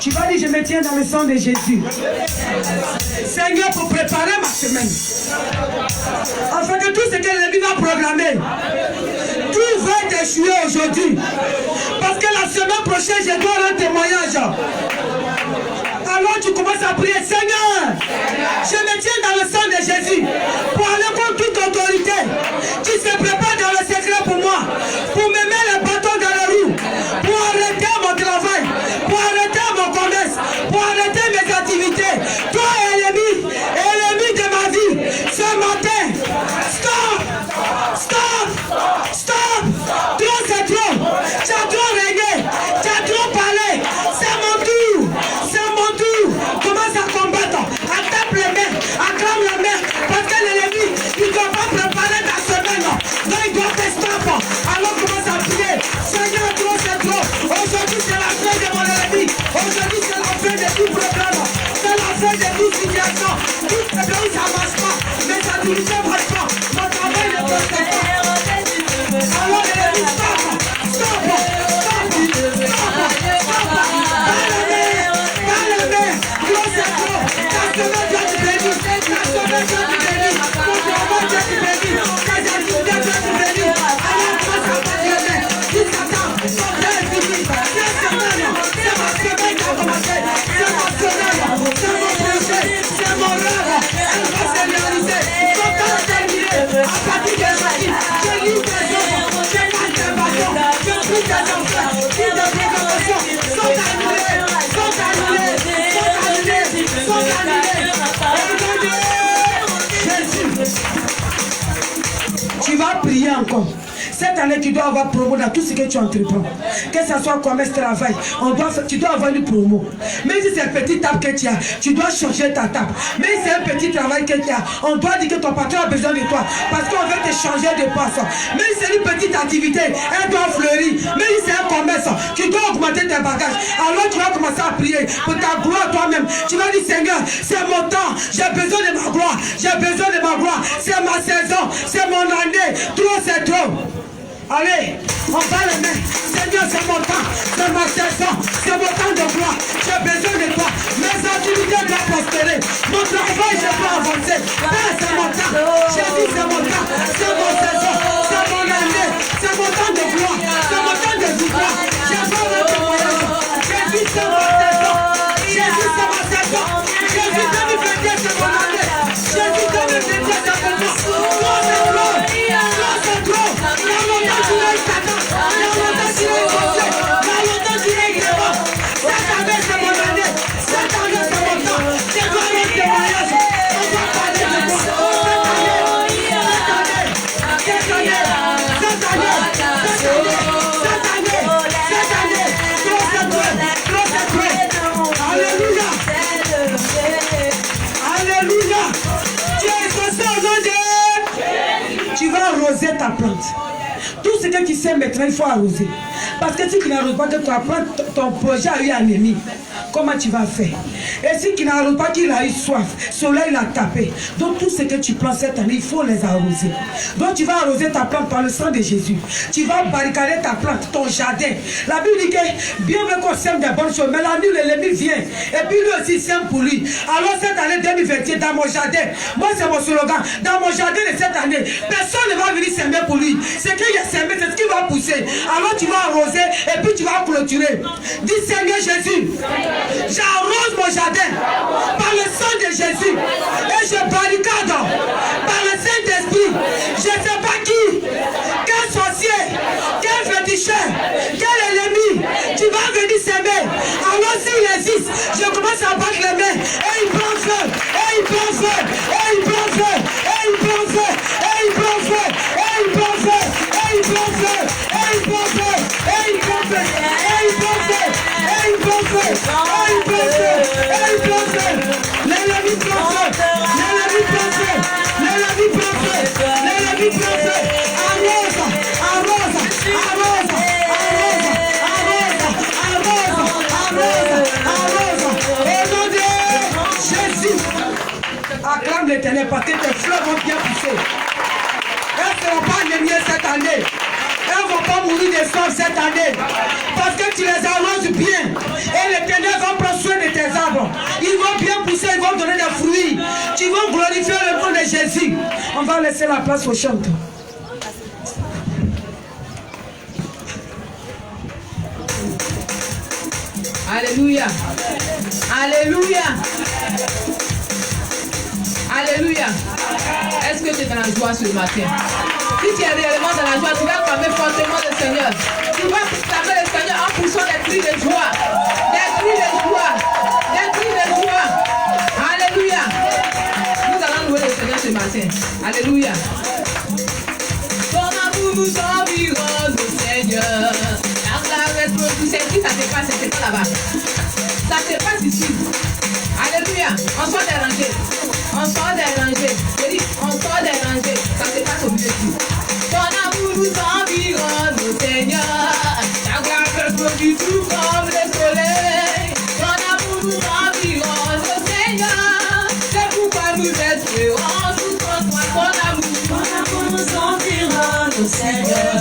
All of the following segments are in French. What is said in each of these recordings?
Tu vas dire, je me tiens dans le sang de Jésus. Seigneur, pour préparer ma semaine. Afin que tout ce que l'ennemi va programmer, tout va être échoué aujourd'hui. Parce que la semaine prochaine, je dois rendre témoignage. Alors tu commences à prier, Seigneur, je me tiens dans le sang de Jésus pour aller contre toute autorité qui se prépare dans le secret pour moi, pour me mettre le bâton dans la roue, pour arrêter mon travail, pour arrêter mon commerce, pour arrêter mes activités. Toi, ennemi de ma vie, ce matin, stop, stop, stop, trop c'est trop, tu as trop régné, tu as trop parlé, c'est mon tour, c'est mon tour. Commence à combattre, attaque les mains, acclame la main, parce que l'ennemi, il ne doit pas préparer ta semaine, donc il doit te stop. Alors commence à prier, Seigneur, trop c'est trop, aujourd'hui c'est la fin de mon ennemi, aujourd'hui c'est la fin de tout problème, c'est la fin de toute situation, tout ce que ça ne marche pas, mes activités ne marchent pas, mon travail ne marche pas. Alors l'ennemi, stop, stop, stop, stop, tu vas prier encore. Cette année, tu dois avoir promo dans tout ce que tu entreprends. Que ce soit commerce, travail, tu dois avoir une promo. Même si c'est une petite table que tu as, tu dois changer ta table. Même si c'est un petit travail que tu as, on doit dire que ton patron a besoin de toi. Parce qu'on veut te changer de poste. Même si c'est une petite activité, elle doit fleurir. Même si c'est un commerce, tu dois augmenter tes bagages. Alors tu vas commencer à prier pour ta gloire toi-même. Tu vas dire, Seigneur, c'est mon temps, j'ai besoin de ma gloire. J'ai besoin de ma gloire. C'est ma saison, c'est mon année. Trop, c'est trop. Allez, on va les mains. Seigneur, c'est mon temps, c'est ma saison, c'est mon temps de gloire. J'ai besoin de toi. Mes activités doivent prospérer. Mon travail, je dois avancer. Père, c'est mon temps. Jésus, c'est mon temps. C'est mon saison, c'est mon année. C'est mon temps de gloire. C'est mon temps de victoire. J'ai pas de témoignage. Jésus, c'est mon saison. Jésus, c'est ma saison. Jésus, 2021, c'est mon année. Jésus, 2021, c'est mon temps. Toi, c'est trop. Toi, c'est trop. Ta plante. Tout ce que tu sais maintenant, il faut arroser. Parce que si tu n'arroses pas, ton projet a eu un ennemi. Comment tu vas faire? Et si tu n'arroses pas, qu'il a eu soif, soleil l'a tapé. Donc tout ce que tu plantes cette année, il faut les arroser. Donc tu vas arroser ta plante par le sang de Jésus. Tu vas barricader ta plante, ton jardin. La Bible dit que bien vrai qu'on sème des bonnes choses, mais la nuit, l'ennemi vient. Et puis lui aussi sème pour lui. Alors cette année 2021, dans mon jardin, moi c'est mon slogan, dans mon jardin de cette année, personne ne va venir s'aimer pour lui. Ce qu'il a semé, c'est ce qui va pousser. Alors tu vas arroser et puis tu vas clôturer. Dis Seigneur Jésus, j'arrose mon jardin par le sang de Jésus et je barricade par le Saint-Esprit. Je ne sais pas qui, quel sorcier, quel féticheur, quel ennemi, tu vas venir s'aimer. Alors s'il existe, je commence à battre les mains et il prend feu, et il prend feu, et il prend feu, et il prend feu, et il prend feu, et il prend feu, et il prend feu, et il prend feu, et il prend feu, et il prend feu, et il prend feu, et il prend feu, et il prend feu. L'ennemi prend feu, l'ennemi prend feu, l'ennemi prend feu, l'ennemi prend feu. Arrose, arrose, arrose, arrose, arrose, arrose, arrose, arrose. Au nom de Jésus. Acclame l'Éternel parce que tes fleurs vont bien pousser. Elles ne seront pas anémiées cette année. Elles ne vont pas mourir de soif cette année. Parce que tu les arroses bien. Et l'Éternel va prendre allons glorifier le nom de Jésus. On va laisser la place aux chanteurs. Alléluia. Alléluia. Alléluia. Est-ce que tu es dans la joie ce matin? Si tu es réellement dans la joie, tu vas acclamer fortement le Seigneur. Tu vas acclamer le Seigneur en poussant des cris de joie. Des cris de joie. Des cris de joie. Alléluia. Nous allons louer le Seigneur ce matin. Alléluia. Ton amour nous environne, Seigneur. Tout c'est qui ça se passe, c'est pas là-bas. Ça se passe ici. Alléluia. On sort des rangées. On sort des rangées. Je dis, on sort des rangées. Ça se passe au milieu ici. Ton amour nous environne, Seigneur. Ta gloire produit tout comme le soleil. Ton amour nous environne, Seigneur. C'est pourquoi nous espérons tout en toi. Ton amour nous environne, Seigneur.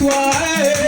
Victoire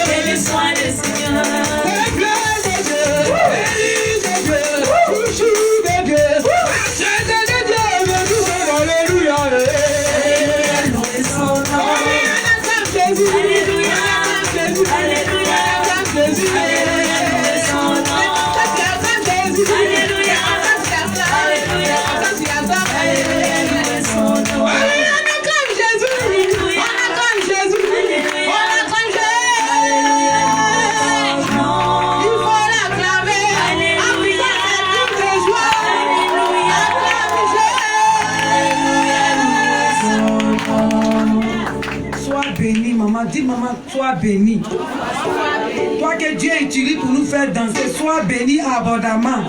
Béni soit le Seigneur. Dis maman, sois béni. Toi que Dieu utilise pour nous faire danser, sois béni abondamment.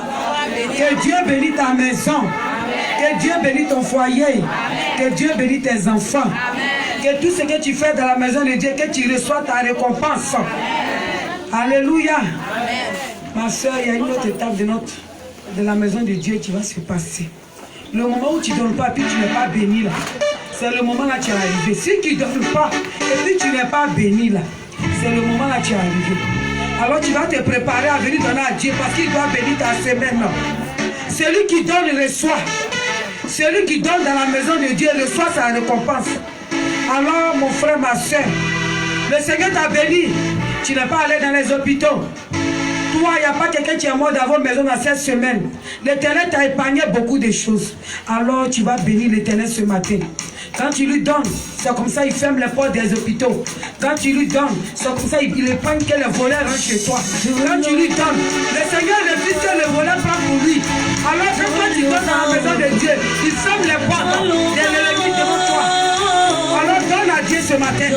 Que Dieu bénisse ta maison. Que Dieu bénisse ton foyer. Que Dieu bénisse tes enfants. Que tout ce que tu fais dans la maison de Dieu, que tu reçois ta récompense. Alléluia. Ma soeur, il y a une autre étape de la maison de Dieu qui va se passer. Le moment où tu ne donnes pas, puis tu n'es pas béni là. C'est le moment là tu es arrivé. Si tu ne donnes pas et puis tu n'es pas béni là, c'est le moment là tu es arrivé. Alors tu vas te préparer à venir donner à Dieu parce qu'il doit bénir ta semaine là. Celui qui donne reçoit. Celui qui donne dans la maison de Dieu reçoit sa récompense. Alors mon frère, ma soeur, le Seigneur t'a béni. Tu n'es pas allé dans les hôpitaux. Toi, il n'y a pas quelqu'un qui est mort dans votre maison dans cette semaine. L'Éternel t'a épargné beaucoup de choses. Alors tu vas bénir l'Éternel ce matin. Quand tu lui donnes, c'est comme ça il ferme les portes des hôpitaux. Quand tu lui donnes, c'est comme ça il épargne que le voleur rentre chez toi. Quand tu lui donnes, le Seigneur refuse que le voleur prenne pour lui. Alors que quand tu donnes dans la maison de Dieu, il ferme les portes de l'ennemi devant toi. Alors donne à Dieu ce matin.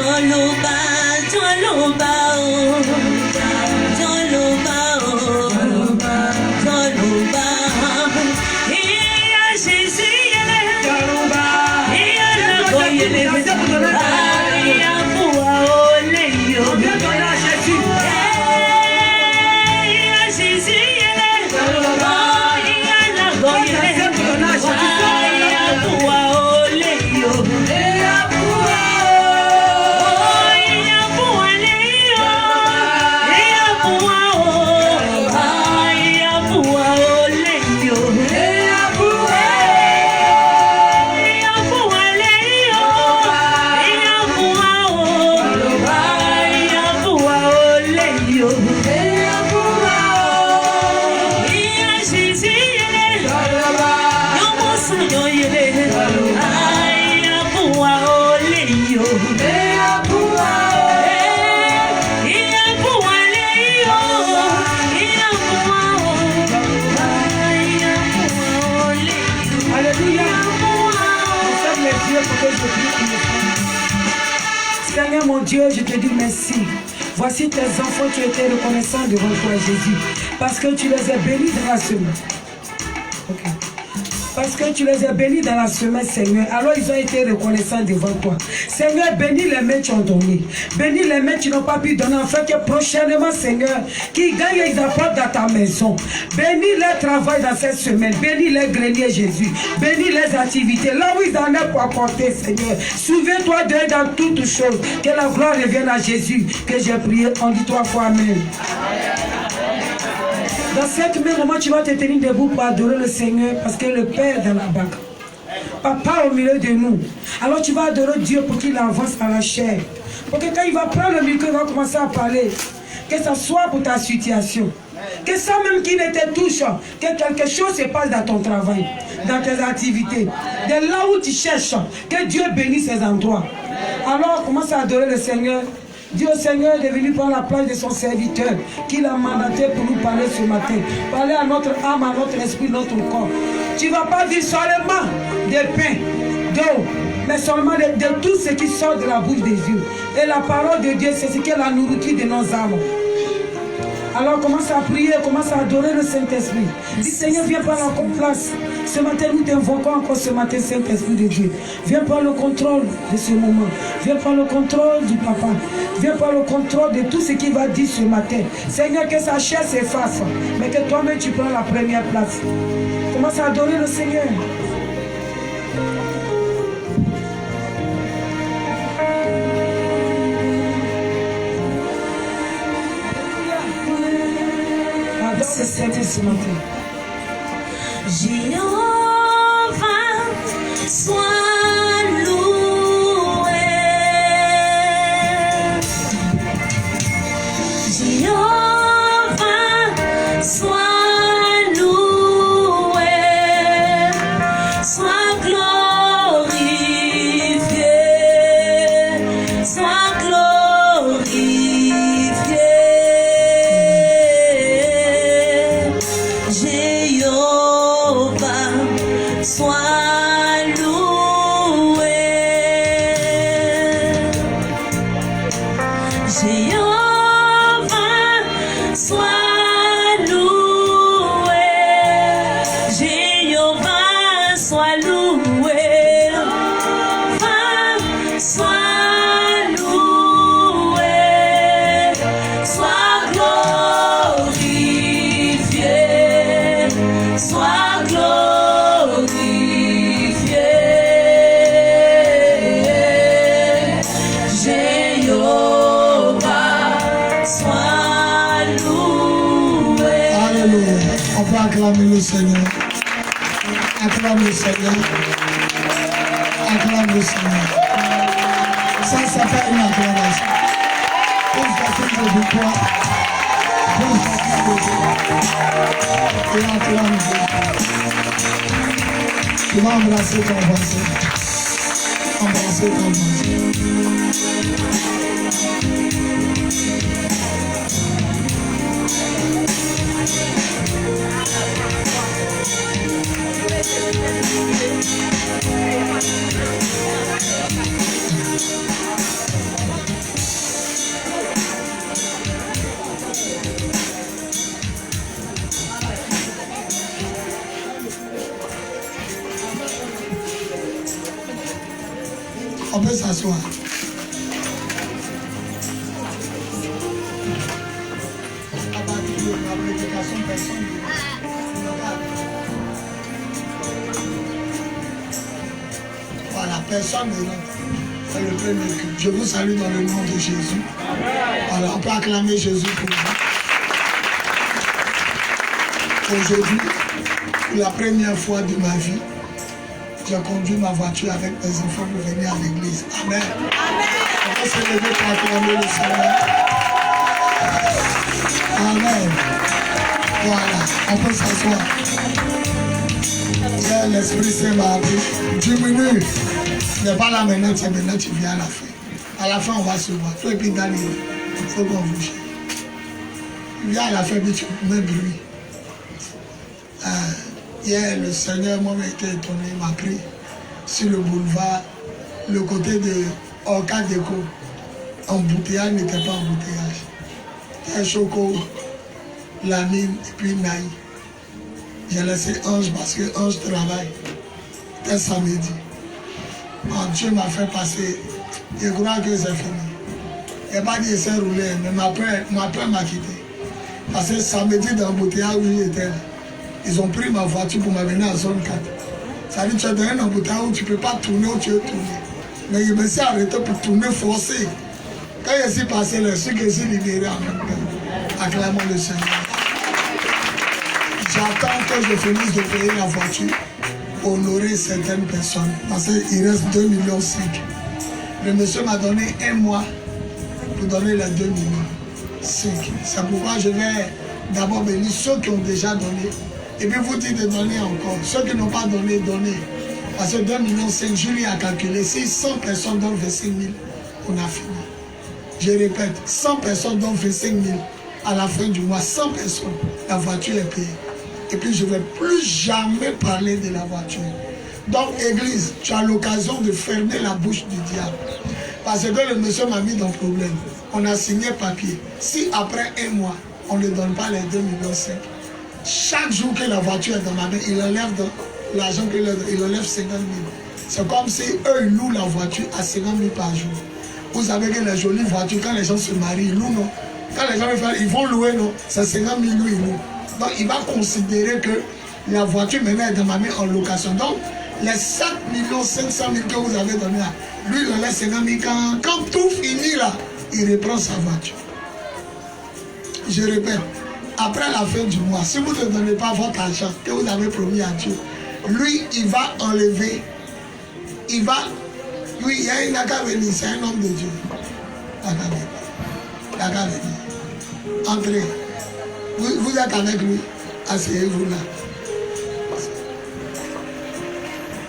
Seigneur mon Dieu, je te dis merci. Voici tes enfants qui étaient reconnaissants devant toi, Jésus. Parce que tu les as bénis dans la semaine. Okay. Parce que tu les as bénis dans la semaine, Seigneur. Alors ils ont été reconnaissants devant toi. Seigneur, bénis les mains qui ont donné. Bénis les mains qui n'ont pas pu donner. Afin que prochainement, Seigneur, qu'ils gagnent et ils apportent dans ta maison. Bénis leur travail dans cette semaine. Bénis les greniers, Jésus. Bénis les activités. Là où ils en ont pour apporter, Seigneur. Souviens-toi d'eux dans toutes choses. Que la gloire revienne à Jésus. Que j'ai prié. On dit 3 fois Amen. Dans cet même moment, tu vas te tenir debout pour adorer le Seigneur parce que le Père est dans la banque. Papa au milieu de nous. Alors tu vas adorer Dieu pour qu'il avance à la chair. Pour que quand il va prendre le micro, il va commencer à parler. Que ça soit pour ta situation. Que ça même qui ne te touche, que quelque chose se passe dans ton travail, dans tes activités. De là où tu cherches, que Dieu bénisse ces endroits. Alors commence à adorer le Seigneur. Dis au Seigneur de venir prendre la place de son serviteur qu'il a mandaté pour nous parler ce matin. Parler à notre âme, à notre esprit, notre corps. Tu ne vas pas dire seulement de pain, d'eau, mais seulement de tout ce qui sort de la bouche de Dieu. Et la parole de Dieu, c'est ce qui est la nourriture de nos âmes. Alors commence à prier, commence à adorer le Saint-Esprit. Dis Seigneur, viens prendre encore place. Ce matin, nous t'invoquons encore ce matin, Saint-Esprit de Dieu. Viens prendre le contrôle de ce moment. Viens prendre le contrôle du papa. Viens prendre le contrôle de tout ce qu'il va dire ce matin. Seigneur, que sa chair s'efface, mais que toi-même tu prends la première place. Commence à adorer le Seigneur. C'est ce matin. Jéhovah soit loué. Jéhovah, sois loué. Jéhovah, sois loué. Sois loué. Sois glorifié. Sois glorifié. Jéhovah, sois loué. Alléluia. On peut acclamer le Seigneur. Acclame le Seigneur. Acclame le Seigneur. Ça s'appelle une acclamation. Pose ta tête de victoire. Pose ta tête de victoire. Et acclame Dieu. Tu vas embrasser ton voisin. Embrasser ton voisin. On peut s'asseoir. Voilà, personne ne rentre. C'est le premier culte. Je vous salue dans le nom de Jésus. Voilà, on peut acclamer Jésus pour vous. Aujourd'hui, pour la première fois de ma vie, j'ai conduit ma voiture avec mes enfants pour venir à l'église. Amen. On peut se lever pour acclamer le Seigneur. Amen. Voilà, on peut s'asseoir. L'Esprit Saint m'a dit, diminue. Tu n'es pas là maintenant, tu viens à la fin. À la fin, on va se voir. Il faut écrire dans les livres. Il faut qu'on vous gère. Tu viens à la fin, mais tu mets bruit. Hier, le Seigneur m'a été étonné, il m'a pris sur le boulevard, le côté de Orca Déco. Embouteillage n'était pas embouteillage. Un Choco, Lamine et puis Naï. J'ai laissé Ange parce que Ange travaille. C'était samedi. Dieu m'a fait passer. Je crois que c'est fini. Il n'a pas dit qu'il s'est roulé, mais ma peur m'a quitté. Parce que samedi dans l'embouteillage où j'étais là, ils ont pris ma voiture pour m'amener à zone 4. Ça veut dire que tu es dans un embouteillage où tu ne peux pas tourner où tu veux tourner. Mais je me suis arrêté pour tourner forcé. Quand je suis passé là, je suis libéré en même temps. Acclamons le Seigneur. J'attends que je finisse de payer la voiture pour honorer certaines personnes. Parce qu'il reste 2,5 millions. Le monsieur m'a donné 1 mois pour donner les 2,5 millions. C'est pourquoi je vais d'abord bénir ceux qui ont déjà donné. Et puis vous dites de donner encore. Ceux qui n'ont pas donné, donnez. Parce que 2,5 millions, Julie a calculé. Si 100 personnes donnent 25 000, on a fini. Je répète, 100 personnes donnent 25 000 à la fin du mois. 100 personnes, la voiture est payée. Et puis je ne vais plus jamais parler de la voiture. Donc, Église, tu as l'occasion de fermer la bouche du diable. Parce que le monsieur m'a mis dans le problème. On a signé papier. Si après 1 mois, on ne donne pas les 2,5 millions, chaque jour que la voiture est dans ma main, il enlève l'argent qu'il a, il enlève 50 000. C'est comme si eux, ils louent la voiture à 50 000 par jour. Vous savez que les jolies voitures, quand les gens se marient, ils louent, non? Quand les gens ils vont louer, non? C'est 50 000 loups, ils louent. Donc, il va considérer que la voiture maintenant est dans ma main en location. Donc, les 7 500 000 que vous avez donné là, lui, il enlève 50 000. Quand tout finit là, il reprend sa voiture. Je répète, après la fin du mois, si vous ne donnez pas votre argent que vous avez promis à Dieu, lui, il va enlever, il va, lui, il n'a qu'à venir, c'est un homme de Dieu. Il n'a qu'à venir. Entrez. Vous êtes avec lui, asseyez-vous là.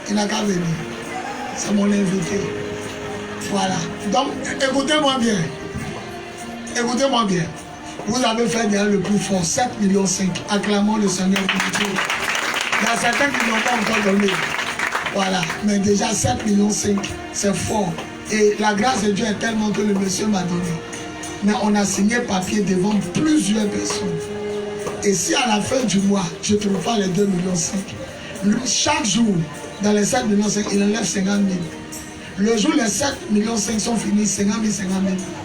Il n'a qu'à venir. C'est mon invité. Voilà. Donc, écoutez-moi bien. Écoutez-moi bien. Vous avez fait déjà le plus fort, 7,5 millions. Acclamons le Seigneur pour Dieu. Il y a certains qui n'ont pas encore donné. Voilà. Mais déjà 7,5 millions, c'est fort. Et la grâce de Dieu est tellement que le monsieur m'a donné. Mais on a signé papier devant plusieurs personnes. Et si à la fin du mois, je ne trouve pas les 2,5 millions, chaque jour, dans les 7,5 millions, il enlève 50 000. Le jour où les 7,5 millions sont finis, 50 000, 50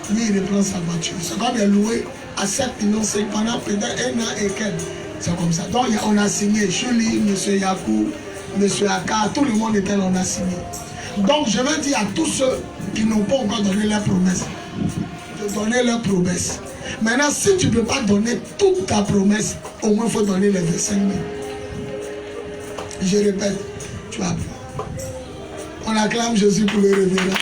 000, lui, il reprend sa voiture. C'est comme il est loué à 7,5 millions pendant peut-être 1 an et quelques. C'est comme ça. Donc, on a signé. Julie, M. Yakou, M. Aka, tout le monde était là, on a signé. Donc, je veux dire à tous ceux qui n'ont pas encore donné leur promesse, de donner leur promesse. Maintenant, si tu ne peux pas donner toute ta promesse, au moins il faut donner les 25 000. Je répète, tu as. On acclame Jésus pour le révéler.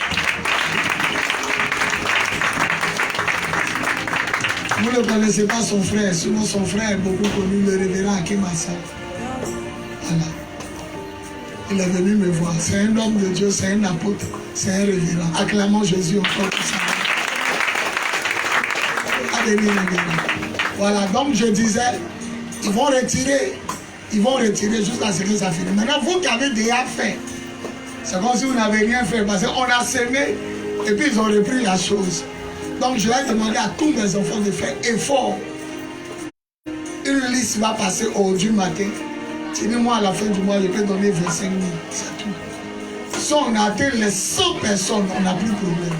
Vous ne connaissez pas son frère, sinon son frère est beaucoup connu, le révérend Akimasa. Voilà. Il est venu me voir. C'est un homme de Dieu, c'est un apôtre, c'est un révérend. Acclamons Jésus encore pour ça. Voilà, donc je disais, ils vont retirer jusqu'à ce que ça finisse. Maintenant, vous qui avez déjà fait, c'est comme si vous n'avez rien fait, parce qu'on a semé et puis ils ont repris la chose. Donc je vais demander à tous mes enfants de faire effort. Une liste va passer aujourd'hui matin. Tu dis, moi à la fin du mois, je peux donner 25 000. C'est tout. Si on a atteint les 100 personnes, on n'a plus de problème.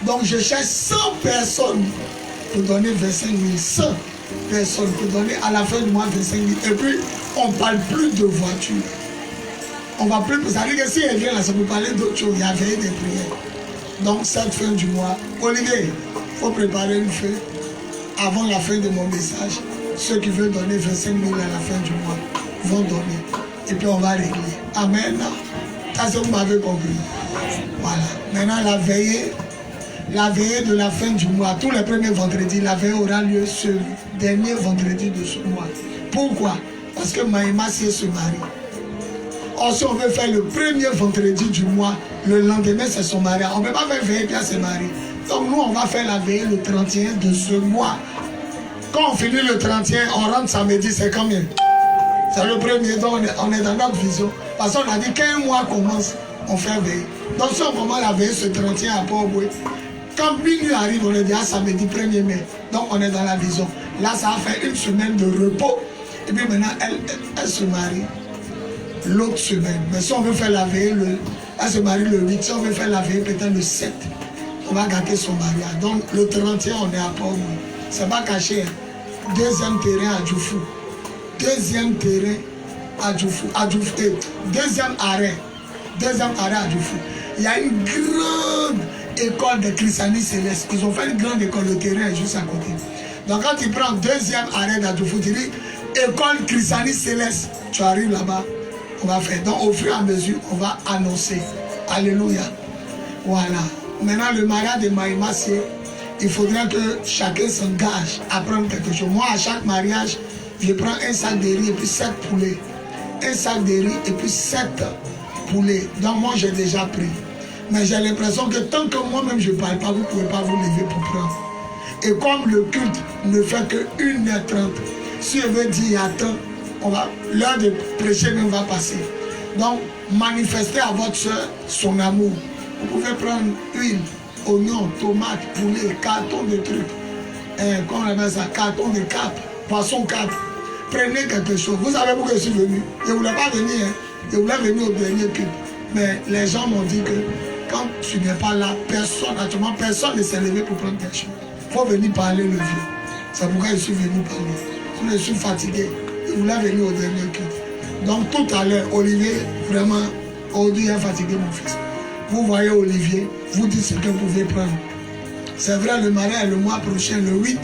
Donc je cherche 100 personnes pour donner 25 000. 100 personnes pour donner à la fin du mois 25 000. Et puis, on ne parle plus de voiture. On va plus. Ça veut dire que si elle vient là, ça peut parler d'autre chose. Il y avait des prières. Donc, cette fin du mois, Olivier, il faut préparer une feuille avant la fin de mon message. Ceux qui veulent donner 25 000 à la fin du mois vont donner. Et puis, on va régler. Amen. Ça, c'est vous m'avez compris. Voilà. Maintenant, la veillée de la fin du mois, tous les premiers vendredis, la veillée aura lieu ce dernier vendredi de ce mois. Pourquoi? Parce que Maïma se marie. Or, si on veut faire le premier vendredi du mois, le lendemain, c'est son mariage. On ne peut pas faire veille bien se marier. Donc, nous, on va faire la veille le 31 de ce mois. Quand on finit le 31, on rentre samedi, c'est combien? C'est le premier. Donc, on est dans notre vision. Parce qu'on a dit qu'un mois commence, on fait veille. Donc, si on commence la veille ce 31 à Port-Boué, quand minuit arrive, on est déjà samedi 1er mai. Donc, on est dans la vision. Là, ça va faire une semaine de repos. Et puis maintenant, elle se marie l'autre semaine. Mais si on veut faire la veille, elle se marie le 8. Si on veut faire la veille, peut-être le 7. On va gâter son mariage. Donc, le 31, on est à Port-Boué. C'est pas caché. Deuxième terrain à Djoufou. Deuxième terrain à Djoufou. Deuxième arrêt à Djoufou. Il y a une grande école de christianisme céleste. Ils ont fait une grande école, le terrain est juste à côté. Donc quand tu prends deuxième arrêt d'Adjoufou, tu dis école christianisme céleste. Tu arrives là-bas, on va faire. Donc au fur et à mesure, on va annoncer. Alléluia. Voilà. Maintenant le mariage de Maïma, il faudra que chacun s'engage à prendre quelque chose. Moi, à chaque mariage, je prends un sac de riz et puis 7 poulets. Un sac de riz et puis 7 poulets. Donc moi, j'ai déjà pris. Mais j'ai l'impression que tant que moi-même je ne parle pas, vous ne pouvez pas vous lever pour prendre. Et comme le culte ne fait que 1h30, si je veux dire attends, l'heure de prêcher même va passer. Donc, manifestez à votre soeur son amour. Vous pouvez prendre huile, oignons, tomates, poulet, carton de trucs. Comment on appelle ça? Carton de cap, poisson cap. Prenez quelque chose. Vous savez pourquoi je suis venu? Je ne voulais pas venir. Hein. Je voulais venir au dernier culte. Mais les gens m'ont dit que quand tu n'es pas là, personne ne s'est levé pour prendre quelque chose. Il faut venir parler le vieux. C'est pourquoi je suis venu parler. Je suis fatigué. Je voulais venir au dernier culte. Donc tout à l'heure, Olivier, vraiment, aujourd'hui, il a fatigué mon fils. Vous voyez Olivier, vous dites ce que vous pouvez prendre. C'est vrai, le mariage est le mois prochain, le 8.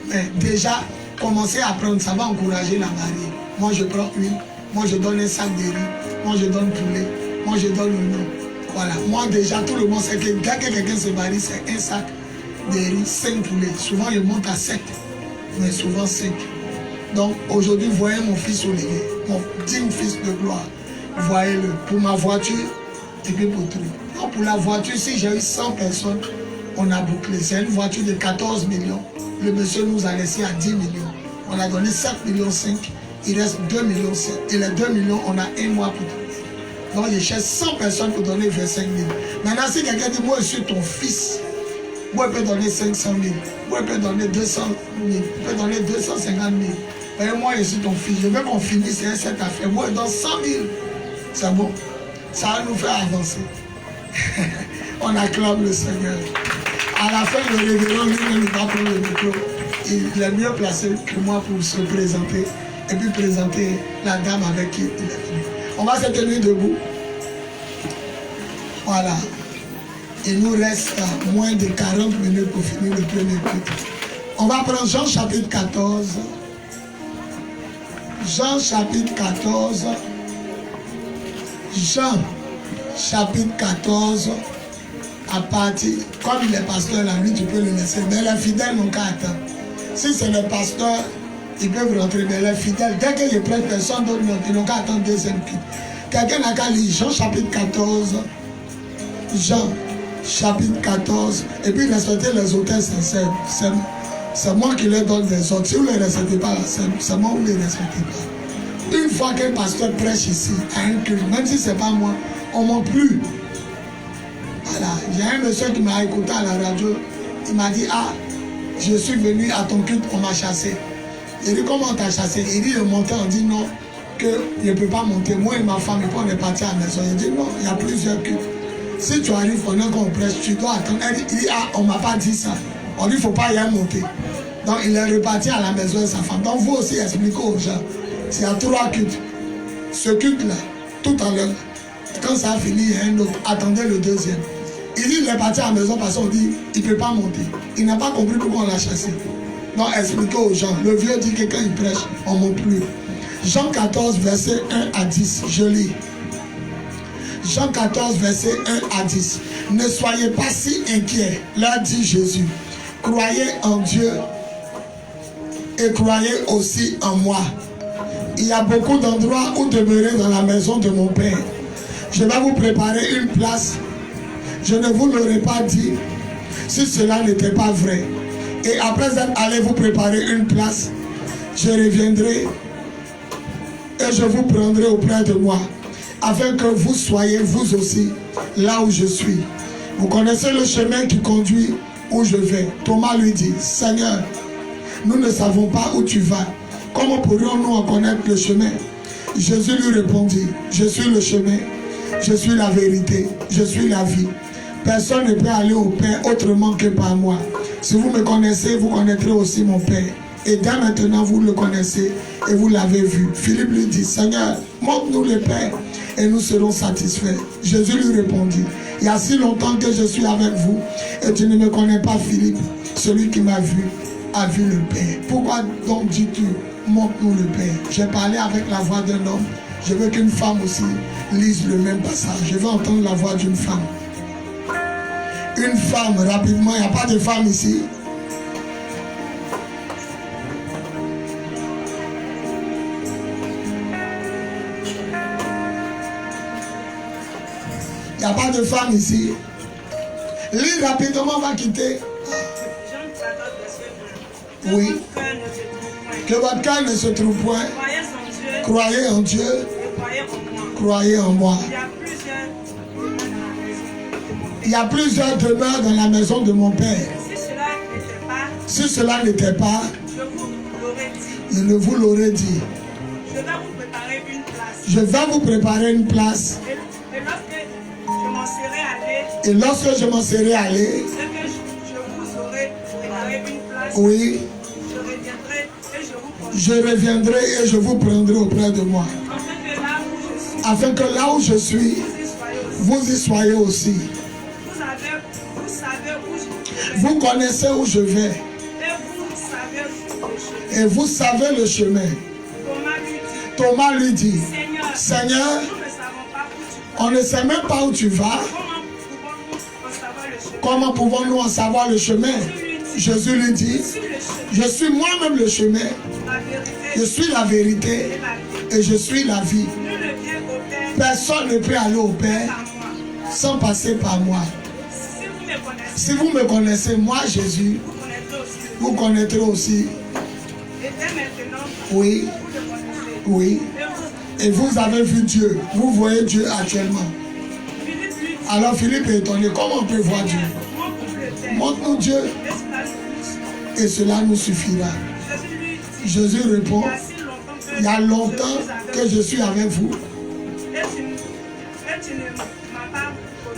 Mais déjà, commencez à prendre, ça va encourager la mariée. Moi, je prends huile. Moi, je donne un sac de riz. Moi, je donne poulet. Moi, je donne le nom. Voilà. Moi, déjà, tout le monde sait que dès que quelqu'un se marie, c'est un sac de riz, 5 poulets. Souvent, il monte à 7. Mais souvent 5. Donc, aujourd'hui, voyez mon fils Olivier, mon digne fils de gloire. Voyez-le. Pour ma voiture, et puis pour tout. Donc, pour la voiture, si j'ai eu 100 personnes, on a bouclé. C'est une voiture de 14 millions. Le monsieur nous a laissé à 10 millions. On a donné 7,5 millions. Il reste 2,7 millions. Et les 2 millions, on a un mois pour tout. Donc, je cherche 100 personnes pour donner 25 000. Maintenant, si quelqu'un dit, moi, je suis ton fils, Moi, je peux donner 500 000. Moi, je peux donner 200 000. Je peux donner 250 000. Et moi, je suis ton fils. Je veux qu'on finisse cette affaire. Moi, je donne 100 000. C'est bon. Ça va nous faire avancer. On acclame le Seigneur. À la fin, le révérend lui-même ne va prendre le micro. Il est mieux placé que moi pour se présenter et puis présenter la dame avec qui il est venu. On va se tenir debout. Voilà. Il nous reste moins de 40 minutes pour finir le premier culte. On va prendre Jean chapitre 14. Jean chapitre 14. Jean chapitre 14. À partir, comme il est pasteur la nuit, tu peux le laisser. Mais les fidèles n'ont qu'à attendre. Si c'est le pasteur, ils peuvent rentrer. Mais les fidèles, dès qu'ils prennent personne d'autre, ils n'ont qu'à attendre deuxième culte. Quelqu'un n'a qu'à lire Jean chapitre 14. Jean chapitre 14. Et puis respectez les auteurs sincères. C'est moi qui leur donne des ordres. Si vous ne les respectez pas, c'est moi qui ne les respectez pas. Une fois qu'un pasteur prêche ici, à un culte, même si ce n'est pas moi, on ne monte plus. Voilà. Il y a un monsieur qui m'a écouté à la radio. Il m'a dit, ah, je suis venu à ton culte, on m'a chassé. Il dit, comment on t'a chassé? Il dit, je montais, on dit non, que je ne peux pas monter. Moi et ma femme, et puis on est parti à la maison. Il dit, non, il y a plusieurs cultes. Si tu arrives pendant qu'on prêche, tu dois attendre. Il dit, ah, on ne m'a pas dit ça. On dit, il ne faut pas y aller monter. Donc, il est reparti à la maison de sa femme. Donc, vous aussi, expliquez aux gens. Il y a 3 cultes. Ce culte-là, tout à l'heure, quand ça a fini, il y a un autre. Attendez le deuxième. Il dit, il est parti à la maison parce qu'on dit, il ne peut pas monter. Il n'a pas compris pourquoi on l'a chassé. Donc, expliquez aux gens. Le vieux dit que quand il prêche, on ne monte plus. Jean 14, verset 1 à 10. Je lis. Jean 14, verset 1 à 10. Ne soyez pas si inquiets, leur dit Jésus. Croyez en Dieu et croyez aussi en moi. Il y a beaucoup d'endroits où demeurer dans la maison de mon Père. Je vais vous préparer une place. Je ne vous l'aurais pas dit si cela n'était pas vrai. Et après être allé vous préparer une place, je reviendrai et je vous prendrai auprès de moi, afin que vous soyez vous aussi là où je suis. Vous connaissez le chemin qui conduit où je vais. Thomas lui dit, Seigneur, nous ne savons pas où tu vas. Comment pourrions-nous en connaître le chemin? Jésus lui répondit, je suis le chemin, je suis la vérité, je suis la vie. Personne ne peut aller au Père autrement que par moi. Si vous me connaissez, vous connaîtrez aussi mon Père. Et dès maintenant, vous le connaissez et vous l'avez vu. Philippe lui dit, Seigneur, montre-nous le Père et nous serons satisfaits. Jésus lui répondit, il y a si longtemps que je suis avec vous et tu ne me connais pas, Philippe. Celui qui m'a vu a vu le Père. Pourquoi donc dis-tu, montre-nous le Père? J'ai parlé avec la voix d'un homme. Je veux qu'une femme aussi lise le même passage. Je veux entendre la voix d'une femme. Une femme, rapidement, il n'y a pas de femme ici. Il n'y a pas de femme ici. Lis rapidement, on va quitter. Oui. Que votre cœur ne se trouve point. Croyez en Dieu. Croyez en moi. Il y a plusieurs demeures dans la maison de mon Père. Si cela n'était pas, je ne vous l'aurais dit. Je vais vous préparer une place. Et lorsque je m'en serai allé, oui, je reviendrai et je vous prendrai auprès de moi. Afin que là où je suis, vous y soyez aussi. Vous connaissez où je vais. Et vous savez le chemin. Thomas lui dit, Seigneur, on ne sait même pas où tu vas. Comment pouvons-nous en savoir le chemin? Jésus lui dit, je suis moi-même le chemin. Je suis la vérité et je suis la vie. Personne ne peut aller au Père sans passer par moi. Si vous me connaissez, moi Jésus, vous connaîtrez aussi. Oui, oui. Et vous avez vu Dieu. Vous voyez Dieu actuellement. Alors Philippe est étonné. Comment on peut voir Dieu? Montre-nous Dieu et cela nous suffira. Jésus répond, il y a longtemps que je suis avec vous.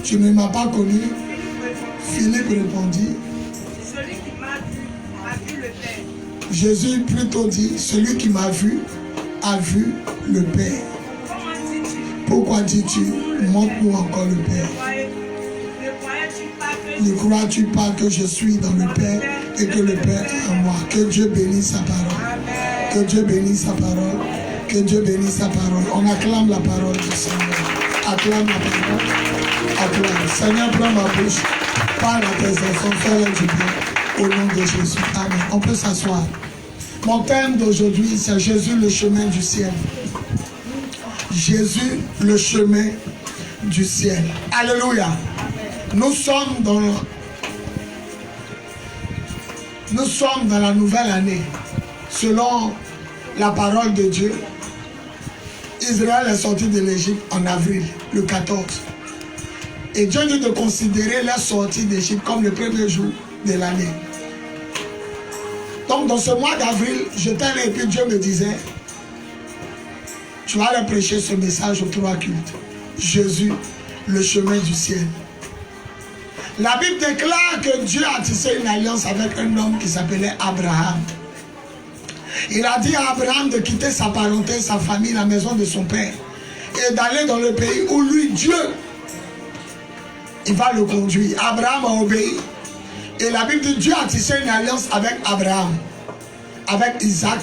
Tu ne m'as pas connu. Philippe répondit, Jésus plutôt dit, celui qui m'a vu a vu le Père. Pourquoi dis-tu, montre-nous encore le Père? Ne crois-tu pas que je suis dans le Père et que le Père est en moi? Que Dieu bénisse sa parole. Que Dieu bénisse sa parole. Que Dieu bénisse sa parole. On acclame la parole du Seigneur. Acclame la parole. Acclame. Seigneur, prends ma bouche. Parle à tes enfants. Fais-leur du bien. Au nom de Jésus. Amen. On peut s'asseoir. Mon thème d'aujourd'hui, c'est Jésus, le chemin du ciel. Jésus, le chemin du ciel. Alléluia. Nous sommes dans la nouvelle année. Selon la parole de Dieu, Israël est sorti de l'Égypte en avril, le 14. Et Dieu dit de considérer la sortie d'Égypte comme le premier jour de l'année. Donc dans ce mois d'avril, j'étais là et puis Dieu me disait, tu vas aller prêcher ce message aux 3 cultes. Jésus, le chemin du ciel. La Bible déclare que Dieu a tissé une alliance avec un homme qui s'appelait Abraham. Il a dit à Abraham de quitter sa parenté, sa famille, la maison de son père et d'aller dans le pays où lui, Dieu, il va le conduire. Abraham a obéi. Et la Bible dit Dieu a tissé une alliance avec Abraham, avec Isaac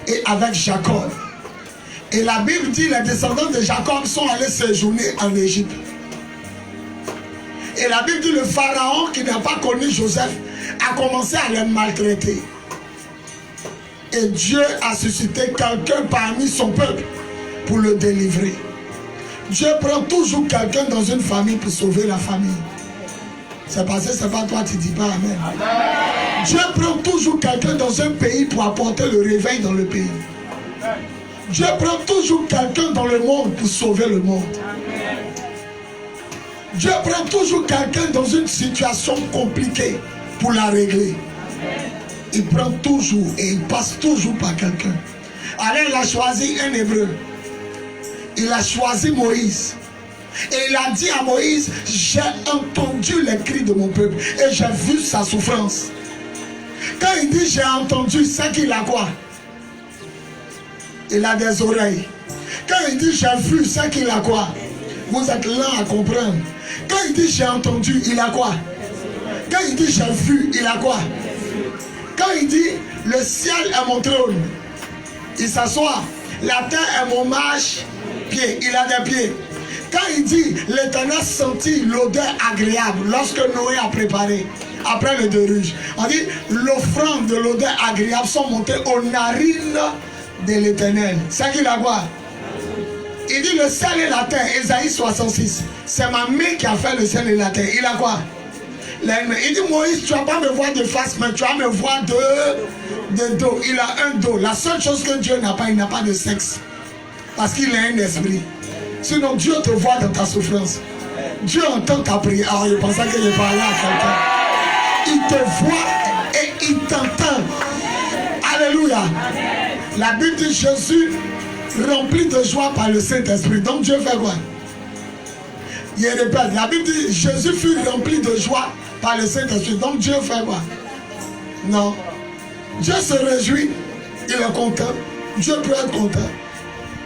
et avec Jacob. Et la Bible dit les descendants de Jacob sont allés séjourner en Égypte. Et la Bible dit le pharaon qui n'a pas connu Joseph a commencé à les maltraiter. Et Dieu a suscité quelqu'un parmi son peuple pour le délivrer. Dieu prend toujours quelqu'un dans une famille pour sauver la famille. C'est parce que c'est pas toi, tu dis pas amen. Amen. Dieu prend toujours quelqu'un dans un pays pour apporter le réveil dans le pays. Dieu prend toujours quelqu'un dans le monde pour sauver le monde. Amen. Dieu prend toujours quelqu'un dans une situation compliquée pour la régler. Amen. Il prend toujours et il passe toujours par quelqu'un. Alors il a choisi un hébreu. Il a choisi Moïse. Et il a dit à Moïse, j'ai entendu les cris de mon peuple et j'ai vu sa souffrance. Quand il dit j'ai entendu, c'est qu'il a quoi? Il a des oreilles. Quand il dit j'ai vu, c'est qu'il a quoi? Vous êtes lents à comprendre. Quand il dit j'ai entendu, il a quoi? Quand il dit j'ai vu, il a quoi? Quand il dit le ciel est mon trône, il s'assoit. La terre est mon marche-pied, il a des pieds. Quand il dit l'Éternel sentit l'odeur agréable lorsque Noé a préparé après le déluge, on dit l'offrande de l'odeur agréable sont montées aux narines de l'Éternel. C'est qu'il a quoi? Il dit le ciel et la terre, Ésaïe 66. C'est ma main qui a fait le ciel et la terre. Il a quoi? Il dit Moïse, tu ne vas pas me voir de face, mais tu vas me voir de dos. Il a un dos. La seule chose que Dieu n'a pas, il n'a pas de sexe. Parce qu'il a un esprit. Sinon Dieu te voit dans ta souffrance. Dieu entend ta prière. Alors je pensais que je parlais à quelqu'un. Il te voit et il t'entend. Alléluia. La Bible dit Jésus rempli de joie par le Saint-Esprit. Donc Dieu fait quoi? Il répète. La Bible dit Jésus fut rempli de joie par le Saint-Esprit. Donc Dieu fait quoi? Non. Dieu se réjouit. Il est content. Dieu peut être content.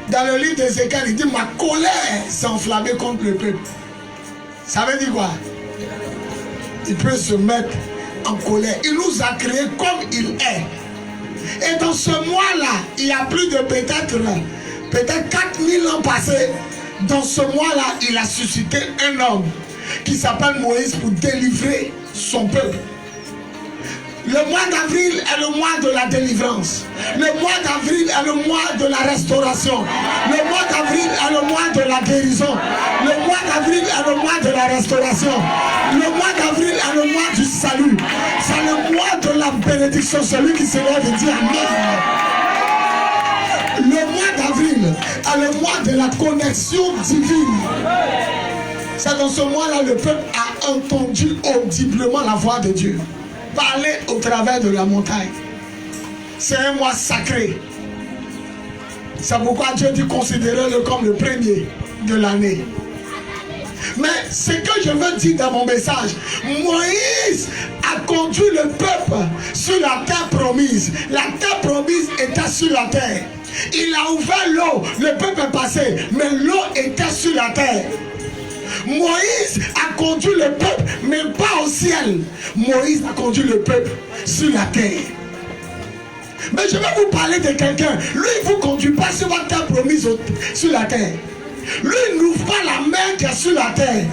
Dans le livre d'Ézéchiel, il dit ma colère s'est enflammée contre le peuple. Ça veut dire quoi? Il peut se mettre en colère. Il nous a créés comme il est. Et dans ce mois-là, il y a plus de peut-être 4000 ans passés. Dans ce mois-là, il a suscité un homme qui s'appelle Moïse pour délivrer son peuple. Le mois d'avril est le mois de la délivrance. Le mois d'avril est le mois de la restauration. Le mois d'avril est le mois de la guérison. Le mois d'avril est le mois de la restauration. Le mois d'avril est le mois du salut. C'est le mois de la bénédiction. Celui qui se lève et dit Amen. Le mois d'avril est le mois de la connexion divine. C'est dans ce mois-là le peuple entendu audiblement la voix de Dieu parler au travers de la montagne. C'est un mois sacré. C'est pourquoi Dieu dit considérez-le comme le premier de l'année. Mais ce que je veux dire dans mon message, Moïse a conduit le peuple sur la terre promise. La terre promise était sur la terre. Il a ouvert l'eau, le peuple est passé, mais l'eau était sur la terre. Moïse a conduit le peuple, mais pas au ciel. Moïse a conduit le peuple sur la terre. Mais je vais vous parler de quelqu'un. Lui, il ne vous conduit pas sur la terre promise sur la terre. Lui, il n'ouvre pas la mer qui est sur la terre.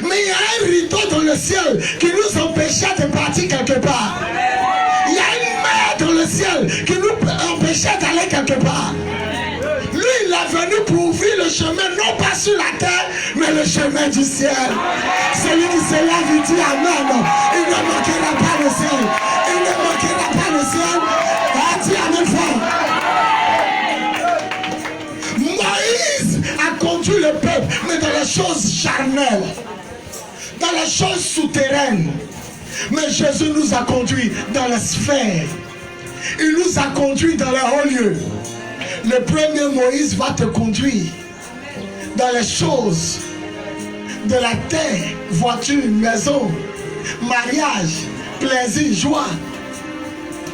Mais il y a un rideau dans le ciel qui nous empêchait de partir quelque part. Il y a une mer dans le ciel qui nous empêchait d'aller quelque part. Lui, il est venu pour ouvrir le chemin, non pas sur la terre, mais le chemin du ciel. Celui qui se lève, il dit Amen. Il ne manquera pas le ciel. Il ne manquera pas le ciel. Dis Amen fort. Moïse a conduit le peuple, mais dans les choses charnelles, dans les choses souterraines. Mais Jésus nous a conduits dans les sphères. Il nous a conduits dans les hauts lieux. Le premier Moïse va te conduire dans les choses de la terre, voiture, maison, mariage, plaisir, joie.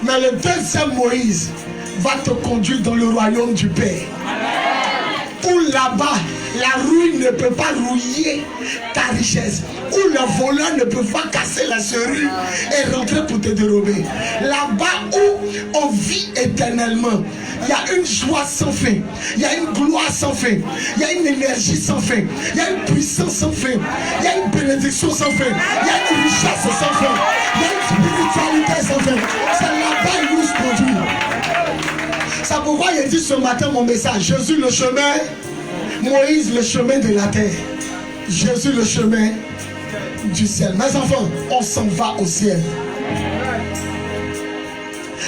Mais le deuxième Moïse va te conduire dans le royaume du Père. Où là-bas, la ruine ne peut pas rouiller ta richesse. Où le voleur ne peut pas casser la serrure et rentrer pour te dérober. Là-bas où on vit éternellement. Il y a une joie sans fin. Il y a une gloire sans fin. Il y a une énergie sans fin. Il y a une puissance sans fin. Il y a une bénédiction sans fin. Il y a une richesse sans fin. Il y a une spiritualité sans fin. C'est là-bas qu'il nous conduit. C'est pourquoi il dit ce matin mon message. Jésus le chemin, Moïse le chemin de la terre. Jésus le chemin du ciel. Mes enfants, on s'en va au ciel.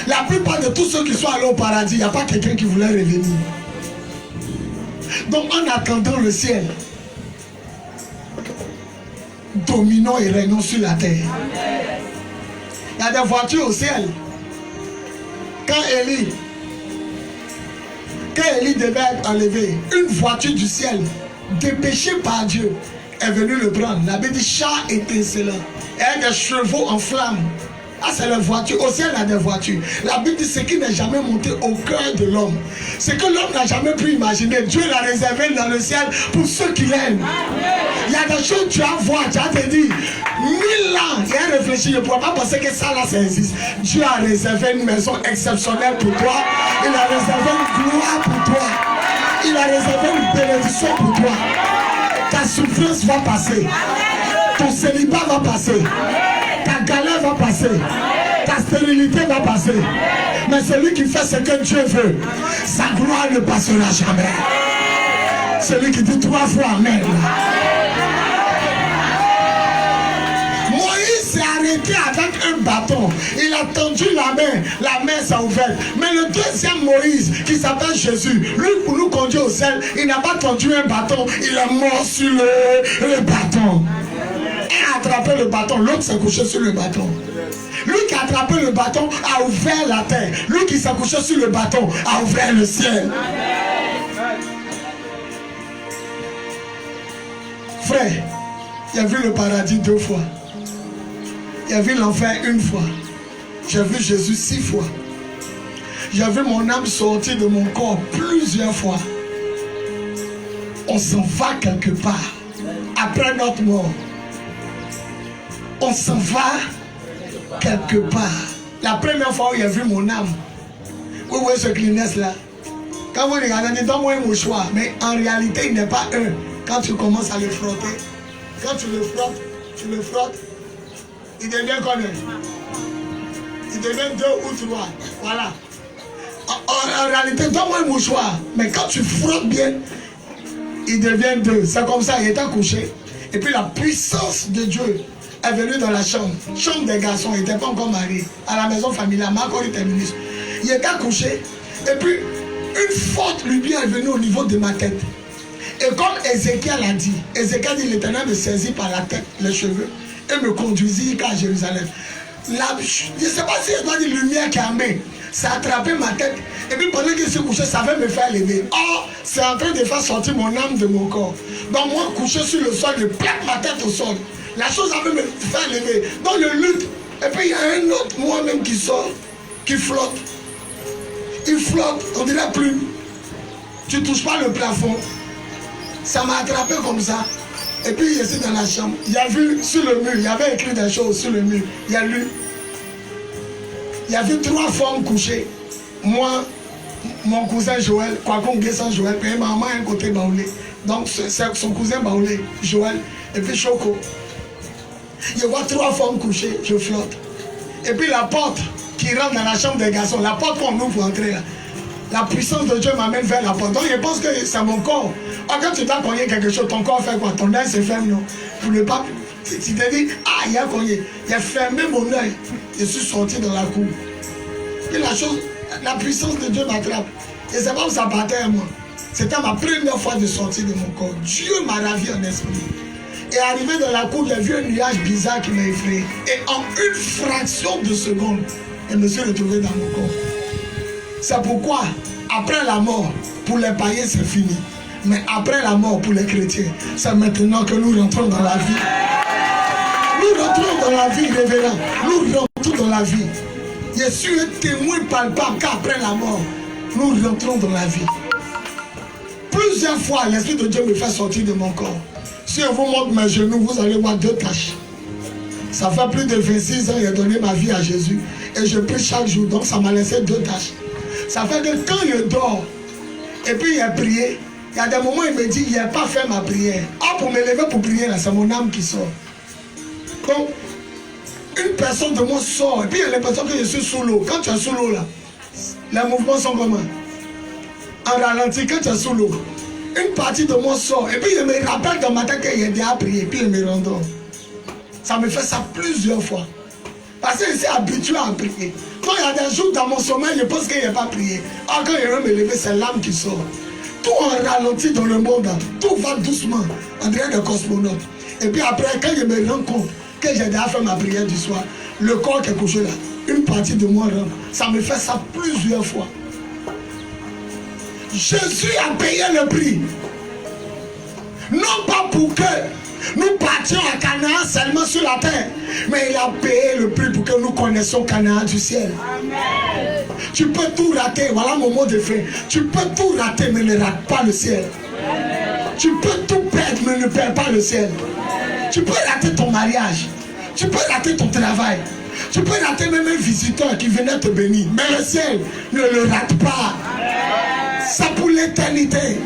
La plupart de tous ceux qui sont allés au paradis, il n'y a pas quelqu'un qui voulait revenir. Donc en attendant le ciel, dominons et régnons sur la terre. Il y a des voitures au ciel. Quand Élie devait être enlevé, une voiture du ciel, dépêchée par Dieu, est venue le prendre. La Bible dit char étincelant. Et des chevaux en flammes. Ah, c'est la voiture. Au ciel, il y a des voitures. La Bible dit ce qui n'est jamais monté au cœur de l'homme. Ce que l'homme n'a jamais pu imaginer. Dieu l'a réservé dans le ciel pour ceux qui l'aiment. Il y a des choses que tu vas voir. Tu vas te dire 1000 ans. Il y a réfléchi. Je ne pourrais pas penser que ça là, ça existe. Dieu a réservé une maison exceptionnelle pour toi. Il a réservé une gloire pour toi. Il a réservé une bénédiction pour toi. Ta souffrance va passer. Ton célibat va passer. Ta galère va passer. Ta stérilité va passer. Mais celui qui fait ce que Dieu veut, sa gloire ne passera jamais. Celui qui dit 3 fois Amen. Moïse s'est arrêté avec un bâton. Il a tendu la main s'est ouverte. Mais le deuxième Moïse, qui s'appelle Jésus, lui pour nous conduire au ciel, il n'a pas tendu un bâton, il est mort sur le bâton. Un a attrapé le bâton, l'autre s'est couché sur le bâton. Lui qui a attrapé le bâton a ouvert la terre. Lui qui s'est couché sur le bâton a ouvert le ciel. Frère, il a vu le paradis 2 fois. Il a vu l'enfer 1 fois. J'ai vu Jésus 6 fois. J'ai vu mon âme sortir de mon corps plusieurs fois. On s'en va quelque part. Après notre mort. On s'en va quelque part. La première fois où il a vu mon âme, vous voyez ce Kleenex là. Quand vous regardez, donne-moi un mouchoir. Mais en réalité, il n'est pas un. Quand tu commences à le frotter, quand tu le frottes, il devient combien? Il devient 2 ou 3. Voilà. En réalité, donne-moi un mouchoir. Mais quand tu frottes bien, il devient 2. C'est comme ça, il était couché. Et puis la puissance de Dieu est venue dans la chambre des garçons. Il n'était pas encore marié. À la maison familiale, Marco était ministre. Il était couché. Et puis, une forte lumière est venue au niveau de ma tête. Et comme Ézéchiel a dit, Ézéchiel dit, l'Éternel me saisit par la tête, les cheveux, et me conduisit à Jérusalem. Je ne sais pas si je dois dire lumière qui a mis. Ça a attrapé ma tête. Et puis pendant que je suis couché, ça va me faire lever. Or, c'est en train de faire sortir mon âme de mon corps. Donc moi, couché sur le sol, je plaque ma tête au sol. La chose avait me faire lever. Donc je lutte. Et puis il y a un autre moi-même qui sort, qui flotte. Il flotte, on dirait plus. Tu ne touches pas le plafond. Ça m'a attrapé comme ça. Et puis je suis dans la chambre. Il a vu sur le mur, il y avait écrit des choses sur le mur. Il a lu. Il y avait 3 femmes couchées. Moi, mon cousin Joël, Kwakon Guessan Joël, et maman à un côté Baoulé. Donc c'est son cousin Baoulé, Joël, et puis Choco. Je vois 3 femmes couchées, je flotte. Et puis la porte qui rentre dans la chambre des garçons, la porte qu'on ouvre pour entrer là. La puissance de Dieu m'amène vers la porte. Donc je pense que c'est mon corps. Or, quand tu dois cogner quelque chose, ton corps fait quoi? Ton œil se ferme, non? Pour ne pas. Tu te dis, ah, il y a cogné. Il a fermé mon œil. Je suis sorti dans la cour. Et la puissance de Dieu m'attrape. Et c'est pas où ça battait à moi. C'était ma première fois de sortir de mon corps. Dieu m'a ravi en esprit. Et arrivé dans la cour, j'ai vu un nuage bizarre qui m'a effrayé. Et en une fraction de seconde, je me suis retrouvé dans mon corps. C'est pourquoi, après la mort, pour les païens, c'est fini. Mais après la mort, pour les chrétiens, c'est maintenant que nous rentrons dans la vie. Nous rentrons dans la vie, révérend. Nous rentrons dans la vie. Je suis un témoin palpable qu'après la mort, nous rentrons dans la vie. Plusieurs fois, l'Esprit de Dieu me fait sortir de mon corps. Si je vous montre mes genoux, vous allez voir 2 taches. Ça fait plus de 26 ans que j'ai donné ma vie à Jésus. Et je prie chaque jour, donc ça m'a laissé 2 taches. Ça fait que quand je dors, et puis il a prié, il y a des moments où il me dit, il n'a pas fait ma prière. Ah, pour me lever pour prier, là, c'est mon âme qui sort. Donc, une personne de moi sort, et puis il y a l'impression que je suis sous l'eau. Quand tu es sous l'eau, là, les mouvements sont comment? En ralenti, quand tu es sous l'eau, une partie de moi sort, et puis je me rappelle dans ma tête qu'il a déjà prié, puis je me rendors. Ça me fait ça plusieurs fois. Parce que je suis habitué à prier. Quand il y a des jours dans mon sommeil, je pense qu'il n'a pas prié. Ah, quand je vais me lever, c'est l'âme qui sort. Tout en ralenti dans le monde, tout va doucement, en train de cosmonaute. Et puis après, quand je me rends compte que j'ai déjà fait ma prière du soir, le corps qui est couché là, une partie de moi rentre. Ça me fait ça plusieurs fois. Jésus a payé le prix. Non pas pour que nous partions à Canaan seulement sur la terre, mais il a payé le prix pour que nous connaissions Canaan du ciel. Amen. Tu peux tout rater, voilà mon mot de fin. Tu peux tout rater, mais ne rate pas le ciel. Amen. Tu peux tout perdre, mais ne perds pas le ciel. Amen. Tu peux rater ton mariage, tu peux rater ton travail, tu peux rater même un visiteur qui venait te bénir, mais le ciel, ne le rate pas. C'est pour l'éternité.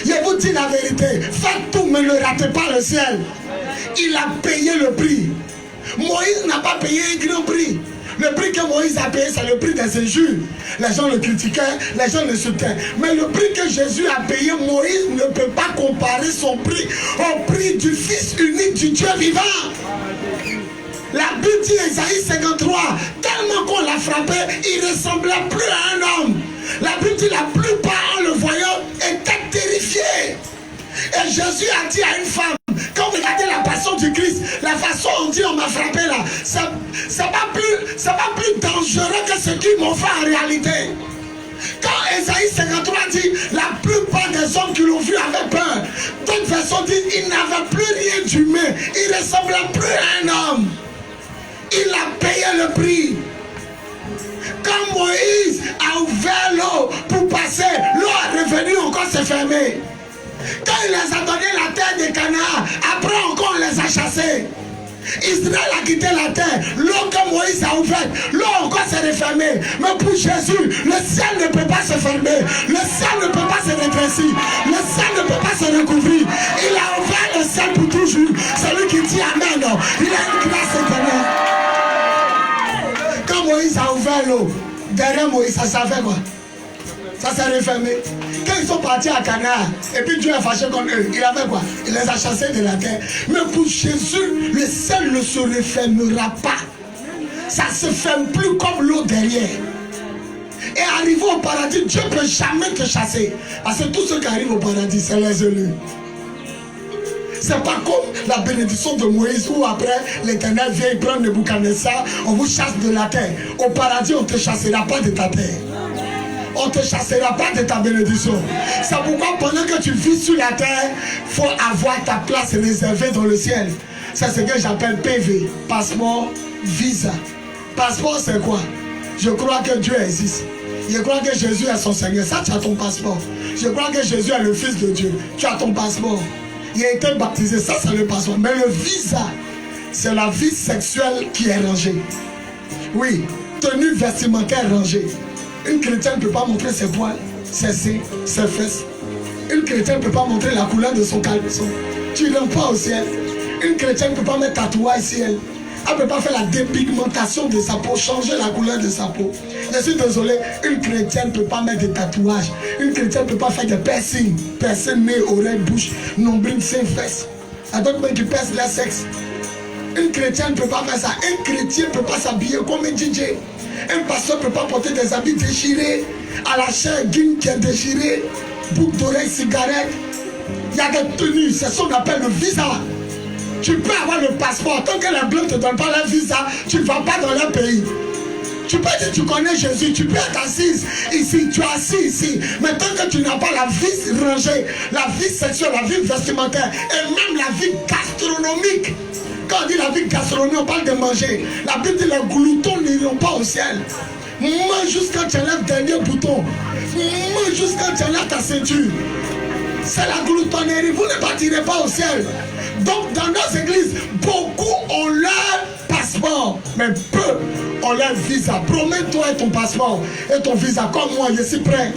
Je vous dis la vérité, faites tout mais ne ratez pas le ciel. Il a payé le prix. Moïse n'a pas payé un grand prix. Le prix que Moïse a payé, c'est le prix des injures. Les gens le critiquaient, les gens le soutiennent. Mais le prix que Jésus a payé, Moïse ne peut pas comparer son prix au prix du Fils unique du Dieu vivant. La Bible dit, Isaïe 53, tellement qu'on l'a frappé, il ne ressemblait plus à un homme. La Bible dit, la plupart en le voyant étaient terrifiés. Et Jésus a dit à une femme, quand vous regardez la passion du Christ, la façon dont on dit on m'a frappé là, c'est pas plus dangereux que ce qu'ils m'ont fait en réalité. Quand Isaïe 53 dit, la plupart des hommes qui l'ont vu avaient peur. D'autres versions disent, il n'avait plus rien d'humain, il ne ressemblait plus à un homme. Il a payé le prix. Quand Moïse a ouvert l'eau pour passer, l'eau est revenue, encore s'est fermée. Quand il les a donné la terre de Canaan, après encore on les a chassés. Israël a quitté la terre, l'eau que Moïse a ouverte, l'eau encore s'est refermée. Mais pour Jésus, le ciel ne peut pas se fermer, le ciel ne peut pas se rétrécir, le ciel ne peut pas se recouvrir. Il a ouvert le ciel pour toujours. Celui qui dit Amen, non, il a une grâce éternelle. Quand Moïse a ouvert l'eau, derrière Moïse, ça savait quoi? Ça s'est refermé. Quand ils sont partis à Canaan, et puis Dieu est fâché contre eux, il avait quoi? Il les a chassés de la terre. Mais pour Jésus, le ciel ne se refermera pas. Ça ne se ferme plus comme l'eau derrière. Et arriver au paradis, Dieu ne peut jamais te chasser. Parce que tous ceux qui arrivent au paradis, c'est les élus. C'est pas comme la bénédiction de Moïse où après l'Éternel vient, il prend Nebuchadnezzar, on vous chasse de la terre. Au paradis, on ne te chassera pas de ta terre. On ne te chassera pas de ta bénédiction. C'est pourquoi pendant que tu vis sur la terre, il faut avoir ta place réservée dans le ciel. C'est ce que j'appelle PV, passeport, visa. Passeport, c'est quoi? Je crois que Dieu existe. Je crois que Jésus est son Seigneur. Ça, tu as ton passeport. Je crois que Jésus est le Fils de Dieu. Tu as ton passeport. Il a été baptisé. Ça, c'est le passeport. Mais le visa, c'est la vie sexuelle qui est rangée. Oui, tenue vestimentaire rangée. Une chrétienne ne peut pas montrer ses poils, ses seins, ses fesses. Une chrétienne ne peut pas montrer la couleur de son caleçon. Tu ne rentres pas au ciel. Une chrétienne ne peut pas mettre tatouage ici. Elle ne peut pas faire la dépigmentation de sa peau, changer la couleur de sa peau. Je suis désolé, une chrétienne ne peut pas mettre des tatouages. Une chrétienne ne peut pas faire des piercings. Piercing, nez, oreille, bouche, nombril, seins, fesses. À d'autres gens qui percent leur sexe. Une chrétienne ne peut pas faire ça. Un chrétien ne peut pas s'habiller comme un DJ. Un pasteur ne peut pas porter des habits déchirés. À la chair, guine qui est déchirée. Boucle d'oreille, cigarette. Il y a des tenues. C'est ce qu'on appelle le visa. Tu peux avoir le passeport. Tant que les Blancs ne te donnent pas le visa, tu ne vas pas dans leur pays. Tu peux dire que tu connais Jésus. Tu peux être assise ici. Tu es assis ici. Mais tant que tu n'as pas la vie rangée, la vie sexuelle, la vie vestimentaire et même la vie gastronomique. Quand on dit la vie gastronomique, on parle de manger. La Bible dit les gloutons n'iront pas au ciel. Mange jusqu'à tu enlèves le dernier bouton. Mange jusqu'à tu enlèves ta ceinture. C'est la gloutonnerie. Vous ne partirez pas au ciel. Donc dans nos églises, beaucoup ont leur passeport, mais peu ont leur visa. Promets-toi ton passeport et ton visa. Comme moi, je suis prêt.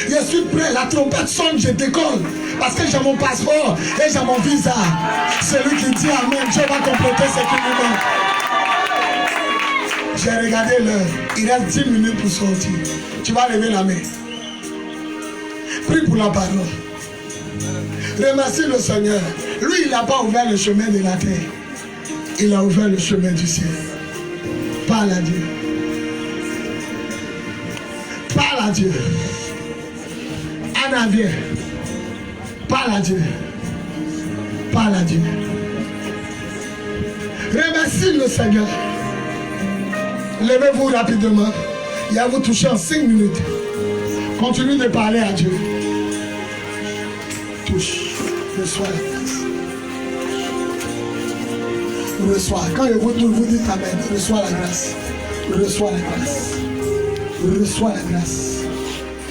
Je suis prêt. La trompette sonne, je décolle. Parce que j'ai mon passeport et j'ai mon visa. Celui qui dit Amen, Dieu va compléter ce qui nous manque. J'ai regardé l'heure. Il reste 10 minutes pour sortir. Tu vas lever la main. Prie pour la parole. Remercie le Seigneur. Lui, il n'a pas ouvert le chemin de la terre. Il a ouvert le chemin du ciel. Parle à Dieu. Parle à Dieu. Anna, viens. Parle à Dieu. Parle à Dieu. Remercie le Seigneur. Levez-vous rapidement. Il va vous toucher en 5 minutes. Continue de parler à Dieu. Touche. Reçois la grâce. Reçois. Quand je vous touche, vous dites Amen. Reçois la grâce. Reçois la grâce. Reçois la grâce.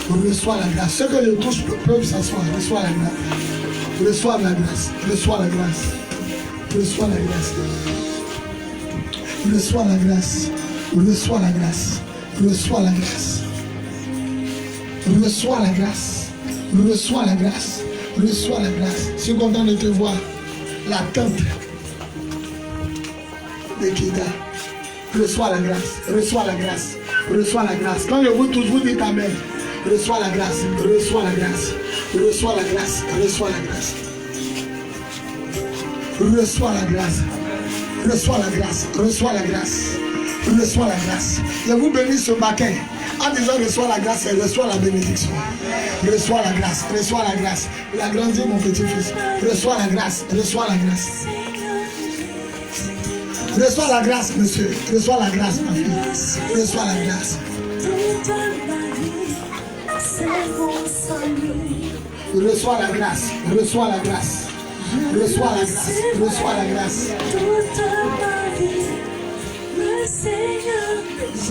Reçois la grâce. Ceux que je touche peuvent s'asseoir. Reçois la grâce. Reçois la grâce. Reçois la grâce. Reçois la grâce. Reçois la grâce. Reçois la grâce. Reçois la grâce. Reçois la grâce. Reçois la grâce. Reçois la grâce. Je suis content de te voir. La tente de Kida. Reçois la grâce. Reçois la grâce. Reçois la grâce. Quand je vous touche, vous dites Amen. Reçois la grâce. Reçois la grâce. Reçois la grâce. Reçois la grâce. Reçois la grâce. Reçois la grâce. Reçois la grâce. Reçois la grâce. Je vous bénis ce matin. En disant reçois la grâce et reçois la bénédiction. Reçois la grâce. Reçois la grâce. Il a grandi mon petit-fils. Reçois la grâce. Reçois la grâce. Reçois la grâce, monsieur. Reçois la grâce, ma fille. Reçois la grâce. Reçois la grâce. Reçois la grâce. Reçois la grâce. Reçois la grâce.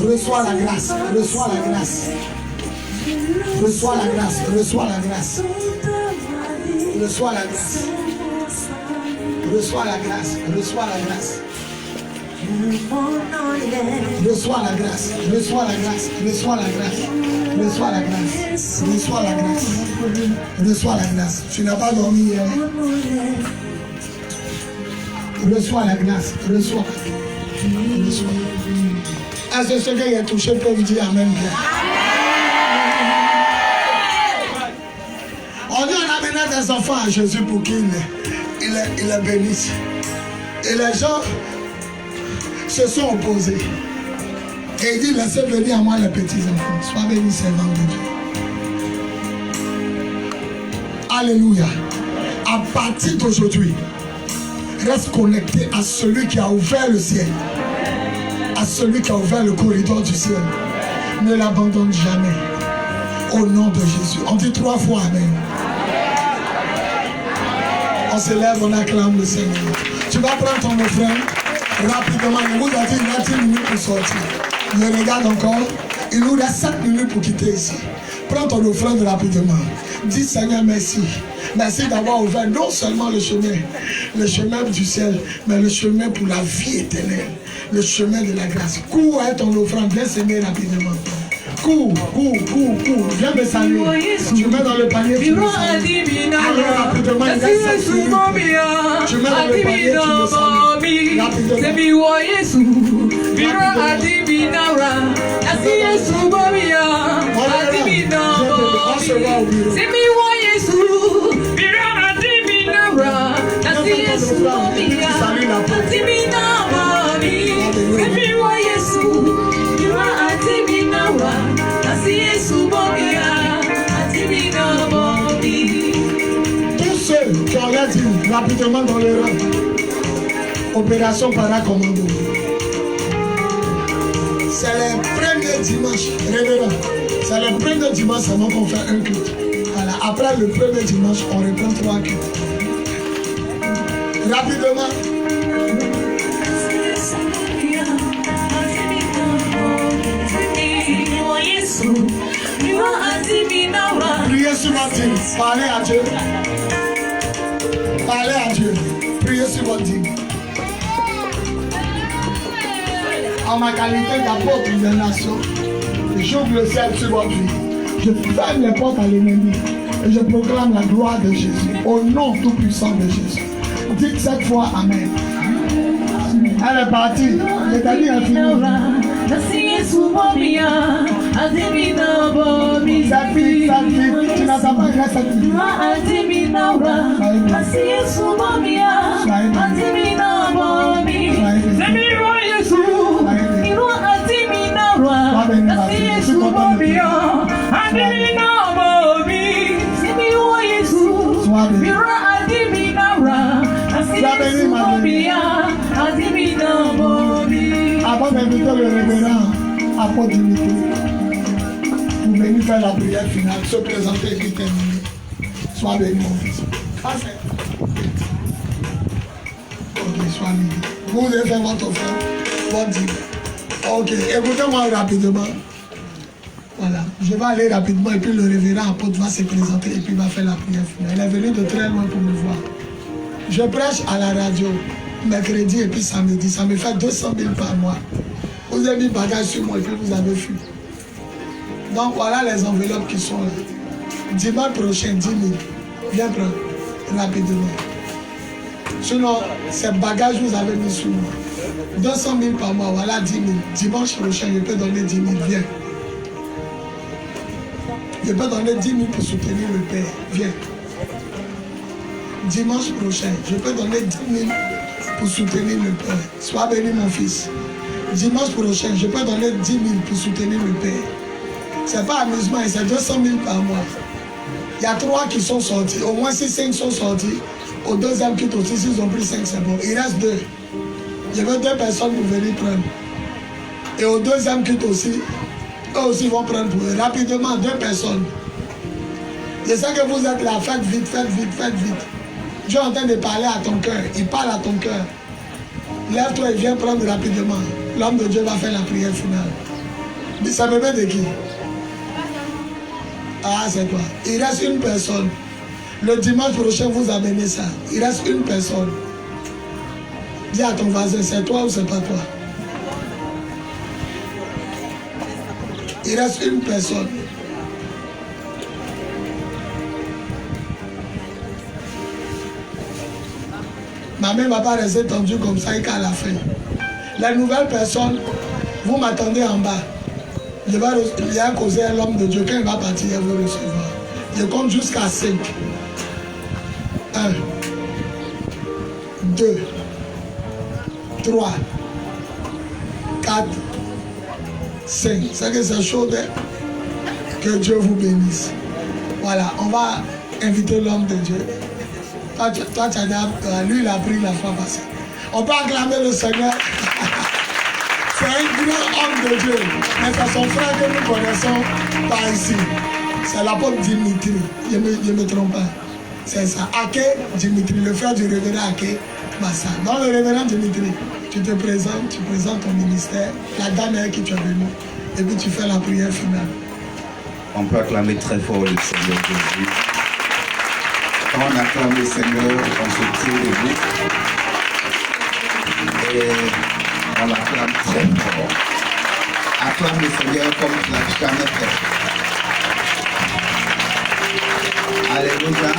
Reçois la grâce. Reçois la grâce. Reçois la grâce. Reçois la grâce. Reçois la grâce. Reçois la grâce. Reçois la grâce. Reçois la grâce. Reçois la grâce. Reçois la grâce. Reçois la grâce. Reçois la grâce. Reçois la grâce. Tu n'as pas dormi hier. Reçois la grâce. Reçois. Reçois. Est-ce que ceux qui ont touché peuvent dire Amen? On dit on amène des enfants à Jésus pour qu'il les bénisse. Et les gens se sont opposés. Et il dit, laissez venir à moi les petits enfants. Sois béni, servant de Dieu. Alléluia. À partir d'aujourd'hui, reste connecté à celui qui a ouvert le ciel. À celui qui a ouvert le corridor du ciel. Ne l'abandonne jamais. Au nom de Jésus. On dit 3 fois Amen. On se lève, on acclame le Seigneur. Tu vas prendre ton offrande rapidement. Il nous a dit il y a 10 minutes pour sortir. Je regarde encore. Il nous reste 7 minutes pour quitter ici. Prends ton offrande rapidement. Dis Seigneur merci. Merci d'avoir ouvert non seulement le chemin du ciel, mais le chemin pour la vie éternelle. Le chemin de la grâce. Cours à ton offrande, viens s'aimer rapidement. Cours. Viens me saluer. Tu mets dans le panier, tu me salues. Allez rapidement, il reste 7 minutes. Tu mets dans le panier, tu me salues. Tous ceux qui ont l'air rapidement dans le rang. Opération Paracommando. C'est le premier dimanche, révérend. C'est le premier dimanche seulement qu'on fait un culte. Voilà. Après le premier dimanche, on reprend 3 cultes. Rapidement. Priez sur votre dîme. Parlez à Dieu. Parlez à Dieu. Priez sur votre dîme. En ma qualité d'apôtre des nations, j'ouvre le ciel sur votre vie. Je ferme les portes à l'ennemi et je proclame la gloire de Jésus au nom tout puissant de Jésus. Dites cette fois Amen. Elle est partie. L'éternel est fini. Cette fille, tu n'attends pas grâce à Dieu. Avant d'inviter le révérend apôtre Dimitri pour venir faire la prière finale, se présenter et puis terminer. Sois béni mon fils. Ok, sois béni. Vous allez faire votre offrande, votre dîme. Ok, écoutez-moi rapidement. Voilà, je vais aller rapidement et puis le révérend apôtre va se présenter et puis va faire la prière finale. Il est venu de très loin pour me voir. Je prêche à la radio mercredi et puis samedi. Ça me fait 200 000 par mois. Vous avez mis bagage sur moi et puis vous avez fui. Donc voilà les enveloppes qui sont là. Dimanche prochain, 10 000. Viens prendre rapidement. Sinon, ces bagages vous avez mis sur moi. 200 000 par mois, voilà 10 000. Dimanche prochain, je peux donner 10 000. Viens. Je peux donner 10 000 pour soutenir le Père. Viens. Dimanche prochain, je peux donner 10 000 pour soutenir le Père. Sois béni mon fils. Dimanche prochain, je peux donner 10 000 pour soutenir le Père. C'est pas amusement, c'est 200 000 par mois. Il y a 3 qui sont sortis. Au moins si 5 sont sortis. Au deuxième kit aussi, s'ils ont pris 5, c'est bon. Il reste 2. Je veux 2 personnes pour venir prendre. Et au deuxième kit aussi, eux aussi vont prendre pour eux. Rapidement, 2 personnes. Je sais que vous êtes là, faites vite. Dieu est en train de parler à ton cœur. Il parle à ton cœur. Lève-toi et viens prendre rapidement. L'homme de Dieu va faire la prière finale. Ça me met de qui? Ah, c'est toi. Il reste une personne. Le dimanche prochain, vous amenez ça. Il reste une personne. Dis à ton voisin, c'est toi ou c'est pas toi? Il reste une personne. Ma main ne va pas rester tendue comme ça et qu'à la fin. La nouvelle personne, vous m'attendez en bas. Je vais causer à l'homme de Dieu. Quand il va partir, il va vous recevoir. Je compte jusqu'à 5. 1, 2, 3, 4, C'est que c'est chaud, hein? Que Dieu vous bénisse. Voilà, on va inviter l'homme de Dieu. Toi, tu as dit, lui, il a pris la fois passée. On peut acclamer le Seigneur. C'est un grand homme de Dieu. Mais c'est son frère que nous connaissons pas ici. C'est l'apôtre Dimitri. Je ne me trompe pas. C'est ça. Ake Dimitri, le frère du révérend Ake Massa. Dans le révérend Dimitri, tu te présentes, tu présentes ton ministère, la dame avec qui tu es venu, et puis tu fais la prière finale. On peut acclamer très fort le Seigneur Jésus. Quand on acclame le Seigneur, on se tire debout. Et on l'acclame très fort. Acclame le Seigneur comme tu l'as jamais fait. Alléluia.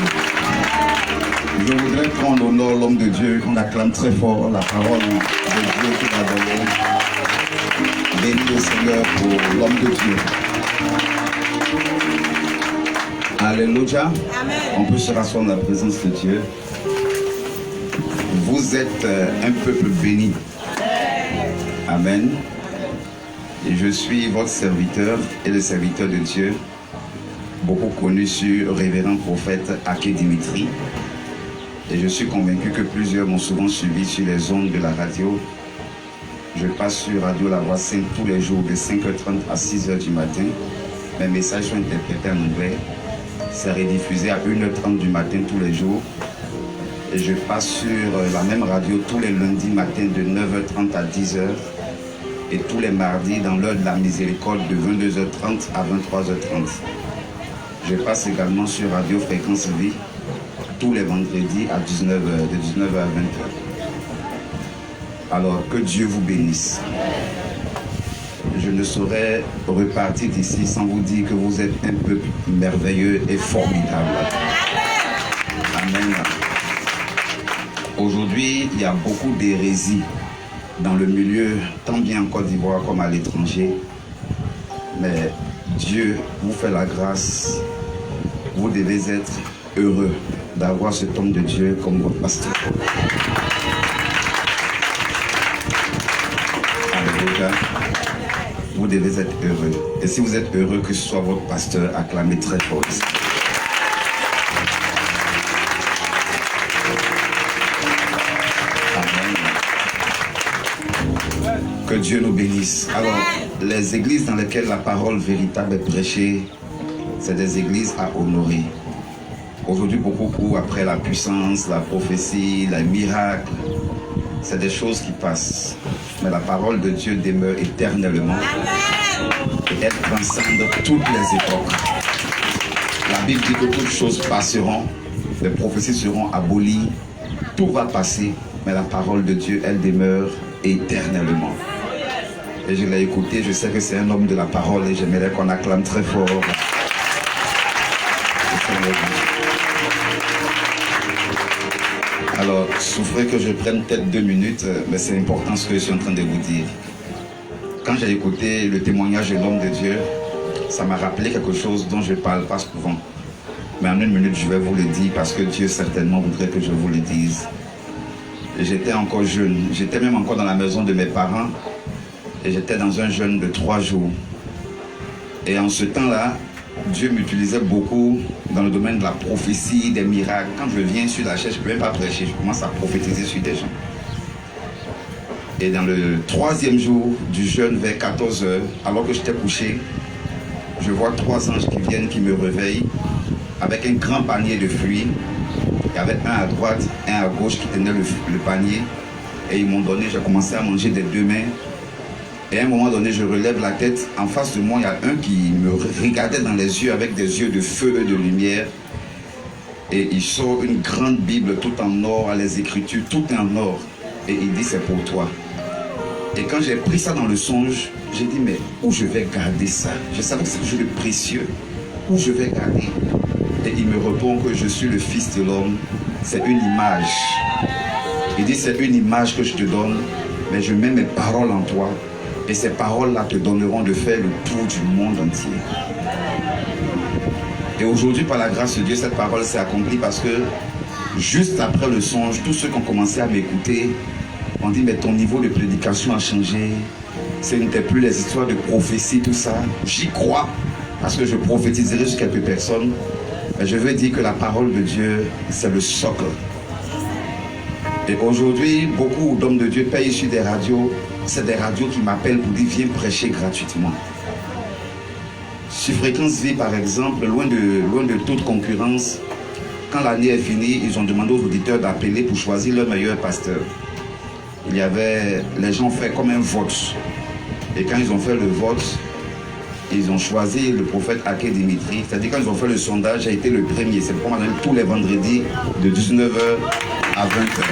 Je voudrais prendre au nom l'homme de Dieu, qu'on acclame très fort la parole de Dieu qui va donner. Bénis le Seigneur pour l'homme de Dieu. Alléluia. Amen. On peut se rasseoir dans la présence de Dieu. Vous êtes un peuple béni. Amen. Et je suis votre serviteur et le serviteur de Dieu, beaucoup connu sur révérend prophète Ake Dimitri. Et je suis convaincu que plusieurs m'ont souvent suivi sur les ondes de la radio. Je passe sur Radio La Voix Sainte tous les jours de 5h30 à 6h du matin. Mes messages sont interprétés en anglais. C'est rediffusé à 1h30 du matin tous les jours. Et je passe sur la même radio tous les lundis matin de 9h30 à 10h. Et tous les mardis dans l'heure de la miséricorde de 22h30 à 23h30. Je passe également sur Radio Fréquence Vie tous les vendredis à 19h, de 19h à 20h. Alors que Dieu vous bénisse. Je ne saurais repartir d'ici sans vous dire que vous êtes un peuple merveilleux et formidable. Amen. Aujourd'hui, il y a beaucoup d'hérésies dans le milieu, tant bien en Côte d'Ivoire comme à l'étranger. Mais Dieu vous fait la grâce. Vous devez être heureux d'avoir cet homme de Dieu comme votre pasteur. Alléluia. Vous devez être heureux. Et si vous êtes heureux que ce soit votre pasteur, acclamez très fort. Amen. Que Dieu nous bénisse. Alors, les églises dans lesquelles la parole véritable est prêchée, c'est des églises à honorer. Aujourd'hui, beaucoup courent après la puissance, la prophétie, les miracles. C'est des choses qui passent. Mais la parole de Dieu demeure éternellement. Et elle transcende toutes les époques. La Bible dit que toutes choses passeront, les prophéties seront abolies, tout va passer, mais la parole de Dieu, elle demeure éternellement. Et je l'ai écouté, je sais que c'est un homme de la parole et j'aimerais qu'on acclame très fort. Alors, souffrez que je prenne peut-être 2 minutes, mais c'est important ce que je suis en train de vous dire. Quand j'ai écouté le témoignage de l'homme de Dieu, ça m'a rappelé quelque chose dont je ne parle pas souvent. Mais en 1 minute, je vais vous le dire parce que Dieu certainement voudrait que je vous le dise. J'étais encore jeune, j'étais même encore dans la maison de mes parents et j'étais dans un jeûne de 3 jours. Et en ce temps-là, Dieu m'utilisait beaucoup dans le domaine de la prophétie, des miracles. Quand je viens sur la chaise, je ne peux même pas prêcher, je commence à prophétiser sur des gens. Et dans le 3e jour du jeûne, vers 14h, alors que j'étais couché, je vois 3 anges qui viennent, qui me réveillent, avec un grand panier de fruits. Il y avait un à droite, un à gauche qui tenait le panier. Et ils m'ont donné, j'ai commencé à manger des 2 mains. Et à un moment donné, je relève la tête. En face de moi, il y a un qui me regardait dans les yeux avec des yeux de feu et de lumière. Et il sort une grande Bible tout en or, les Écritures, tout en or. Et il dit, c'est pour toi. Et quand j'ai pris ça dans le songe, j'ai dit, mais où je vais garder ça? Je savais que c'est quelque chose de précieux. Où je vais garder? Et il me répond que je suis le Fils de l'homme. C'est une image. Il dit, c'est une image que je te donne, mais je mets mes paroles en toi. Et ces paroles-là te donneront de faire le tour du monde entier. Et aujourd'hui, par la grâce de Dieu, cette parole s'est accomplie parce que juste après le songe, tous ceux qui ont commencé à m'écouter ont dit, mais ton niveau de prédication a changé, Ce n'était plus les histoires de prophétie, tout ça. J'y crois, parce que je prophétiserai sur quelques personnes. Mais je veux dire que la parole de Dieu, c'est le socle. Et aujourd'hui, beaucoup d'hommes de Dieu payent sur des radios. C'est des radios qui m'appellent pour dire viens prêcher gratuitement. Sur Fréquence Vie, par exemple, loin de toute concurrence, quand l'année est finie, ils ont demandé aux auditeurs d'appeler pour choisir leur meilleur pasteur. Il y avait, les gens ont fait comme un vote. Et quand ils ont fait le vote, ils ont choisi le prophète Aké Dimitri. C'est-à-dire quand ils ont fait le sondage, j'ai été le premier. C'est pour moi tous les vendredis de 19h à 20h.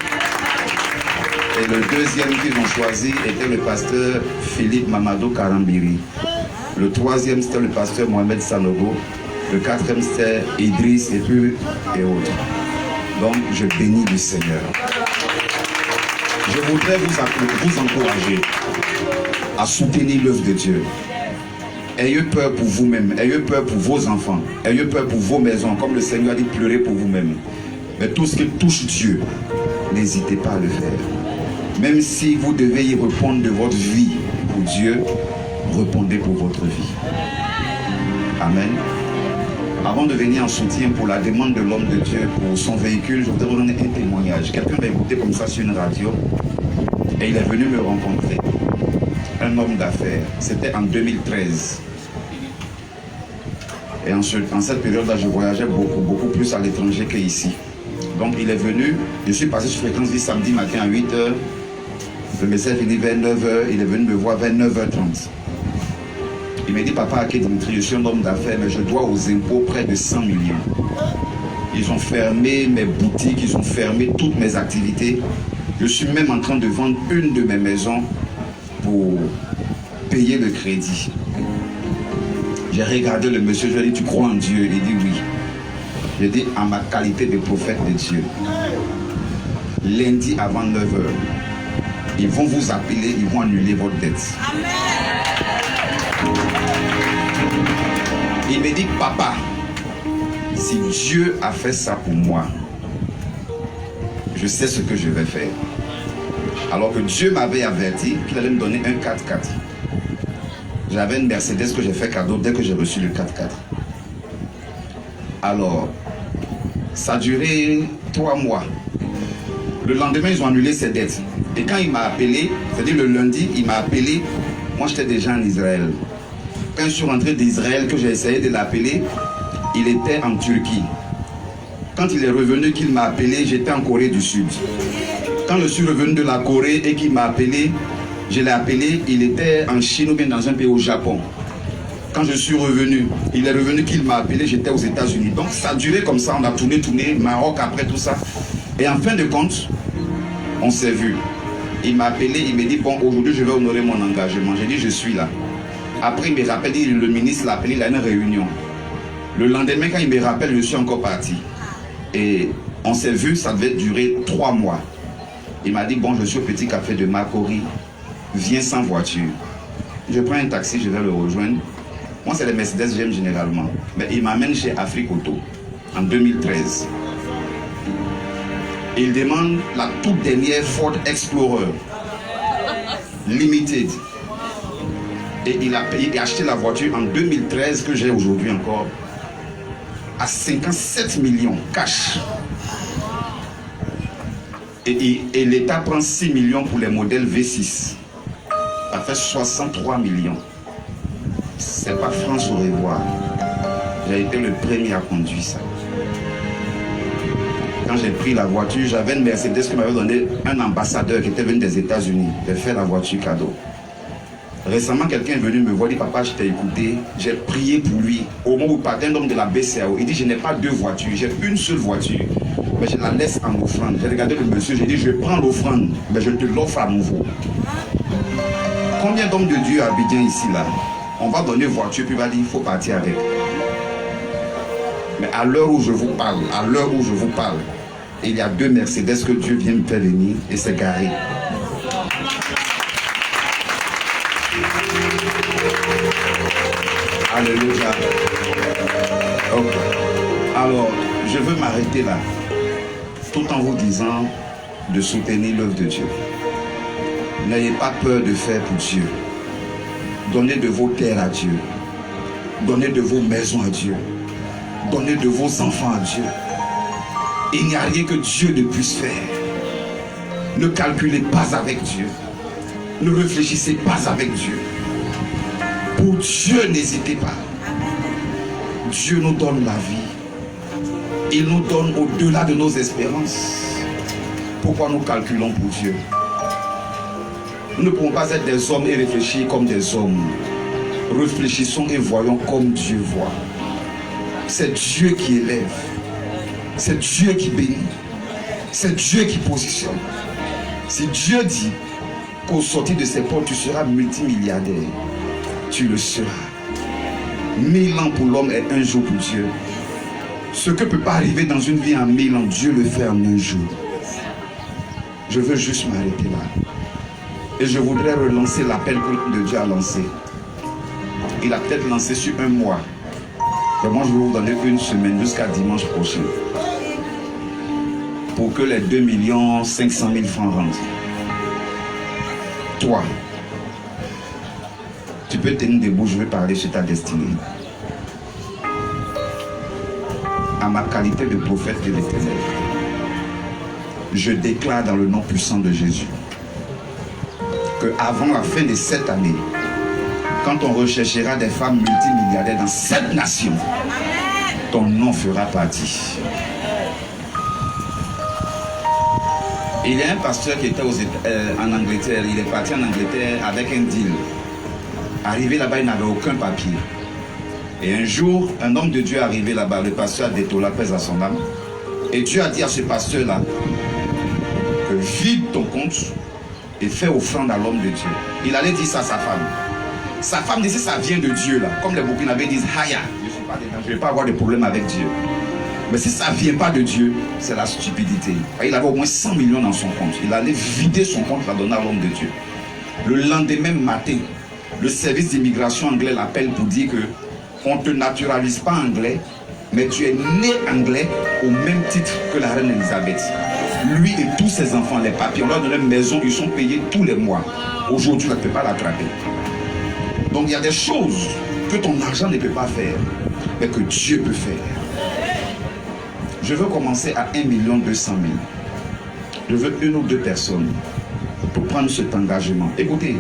Et le deuxième qu'ils ont choisi était le pasteur Philippe Mamadou Karambiri. Le troisième c'était le pasteur Mohamed Sanogo. Le quatrième c'était Idriss et autres. Donc je bénis le Seigneur. Je voudrais vous encourager à soutenir l'œuvre de Dieu. Ayez peur pour vous-même, ayez peur pour vos enfants, ayez peur pour vos maisons, comme le Seigneur a dit, pleurez pour vous-même. Mais tout ce qui touche Dieu, n'hésitez pas à le faire. Même si vous devez y répondre de votre vie pour Dieu, répondez pour votre vie. Amen. Avant de venir en soutien pour la demande de l'homme de Dieu pour son véhicule, je voudrais vous donner un témoignage. Quelqu'un m'a écouté comme ça sur une radio et il est venu me rencontrer. Un homme d'affaires. C'était en 2013. Et en cette période-là, je voyageais beaucoup plus à l'étranger qu'ici. Donc il est venu, je suis passé sur Fréquence Vie samedi matin à 8h. Le message finit vers 9h, il est venu me voir vers 9h30. Il m'a dit, papa Aké Dimitri, je suis un homme d'affaires, mais je dois aux impôts près de 100 millions. Ils ont fermé mes boutiques, ils ont fermé toutes mes activités. Je suis même en train de vendre une de mes maisons pour payer le crédit. J'ai regardé le monsieur, je lui ai dit, tu crois en Dieu? Il dit oui. J'ai dit, en ma qualité de prophète de Dieu, lundi avant 9h, ils vont vous appeler, ils vont annuler votre dette. Amen. Il me dit, papa, si Dieu a fait ça pour moi, je sais ce que je vais faire. Alors que Dieu m'avait averti qu'il allait me donner un 4x4. J'avais une Mercedes que j'ai fait cadeau dès que j'ai reçu le 4x4. Alors, ça a duré 3 mois. Le lendemain, ils ont annulé ses dettes. Et quand il m'a appelé, c'est-à-dire le lundi, il m'a appelé, moi j'étais déjà en Israël. Quand je suis rentré d'Israël, que j'ai essayé de l'appeler, il était en Turquie. Quand il est revenu, qu'il m'a appelé, j'étais en Corée du Sud. Quand je suis revenu de la Corée et qu'il m'a appelé, je l'ai appelé, il était en Chine ou bien dans un pays au Japon. Quand je suis revenu, il est revenu qu'il m'a appelé, j'étais aux États-Unis. Donc ça a duré comme ça, on a tourné, Maroc après tout ça. Et en fin de compte, on s'est vu. Il m'a appelé, il m'a dit, bon, aujourd'hui je vais honorer mon engagement. J'ai dit, je suis là. Après, il me rappelle, le ministre l'a appelé, il a une réunion. Le lendemain, quand il me rappelle, je suis encore parti. Et on s'est vu, ça devait durer 3 mois. Il m'a dit, bon, je suis au petit café de Makori, viens sans voiture. Je prends un taxi, je vais le rejoindre. Moi, c'est les Mercedes, j'aime généralement. Mais il m'amène chez Afrique Auto, en 2013. Et il demande la toute dernière Ford Explorer, Limited. Et il a acheté la voiture en 2013, que j'ai aujourd'hui encore, à 57 millions, cash. Et l'État prend 6 millions pour les modèles V6. Ça fait 63 millions. C'est pas France au revoir. J'ai été le premier à conduire ça. Quand j'ai pris la voiture, j'avais une Mercedes qui m'avait donné un ambassadeur qui était venu des États-Unis. J'ai fait la voiture cadeau. Récemment, quelqu'un est venu me voir, il dit, papa, je t'ai écouté, j'ai prié pour lui. Au moment où il partait, un homme de la BCAO, il dit, je n'ai pas 2 voitures, j'ai une seule voiture, mais je la laisse en offrande. J'ai regardé le monsieur, j'ai dit, je prends l'offrande, mais je te l'offre à nouveau. Combien d'hommes de Dieu à Abidjan ici, là? On va donner voiture, puis il va dire, il faut partir avec. Mais à l'heure où je vous parle, il y a 2 Mercedes que Dieu vient me faire venir et c'est garé. Alléluia. Okay. Alors, je veux m'arrêter là, tout en vous disant de soutenir l'œuvre de Dieu. N'ayez pas peur de faire pour Dieu. Donnez de vos terres à Dieu. Donnez de vos maisons à Dieu. Donnez de vos enfants à Dieu. Il n'y a rien que Dieu ne puisse faire. Ne calculez pas avec Dieu. Ne réfléchissez pas avec Dieu. Pour Dieu, n'hésitez pas. Dieu nous donne la vie. Il nous donne au-delà de nos espérances. Pourquoi nous calculons pour Dieu? Nous ne pouvons pas être des hommes et réfléchir comme des hommes. Réfléchissons et voyons comme Dieu voit. C'est Dieu qui élève. C'est Dieu qui bénit. C'est Dieu qui positionne. Si Dieu dit qu'au sortir de ces portes, tu seras multimilliardaire, tu le seras. 1000 ans pour l'homme est un jour pour Dieu. Ce que ne peut pas arriver dans une vie en 1000 ans, Dieu le fait en un jour. Je veux juste m'arrêter là. Et je voudrais relancer l'appel que Dieu a lancé. Il a peut-être lancé sur un mois. Vraiment, je vais vous donner une semaine jusqu'à dimanche prochain. Pour que les 2 500 000 francs rentrent. Toi, tu peux tenir debout, je vais parler sur ta destinée. À ma qualité de prophète de l'Éternel, je déclare dans le nom puissant de Jésus que avant la fin de cette année, quand on recherchera des femmes multimilliardaires dans cette nation, ton nom fera partie. Il y a un pasteur qui était en Angleterre, il est parti en Angleterre avec un deal. Arrivé là-bas, il n'avait aucun papier. Et un jour, un homme de Dieu est arrivé là-bas, le pasteur a détourné la paix à son âme. Et Dieu a dit à ce pasteur-là que vide ton compte et fais offrande à l'homme de Dieu. Il allait dire ça à sa femme. Sa femme disait ça vient de Dieu là. Comme les Burkinabés disent Haya, je ne vais pas avoir de problème avec Dieu. Mais si ça ne vient pas de Dieu, c'est la stupidité. Il avait au moins 100 millions dans son compte. Il allait vider son compte, la donner à l'homme de Dieu. Le lendemain matin, le service d'immigration anglais l'appelle pour dire que on ne te naturalise pas anglais, mais tu es né anglais au même titre que la reine Elisabeth. Lui et tous ses enfants, les papiers, on leur donne une maison, ils sont payés tous les mois. Aujourd'hui, on ne peut pas l'attraper. Donc il y a des choses que ton argent ne peut pas faire, mais que Dieu peut faire. Je veux commencer à 1 200 000. Je veux 1 ou 2 personnes pour prendre cet engagement. Écoutez,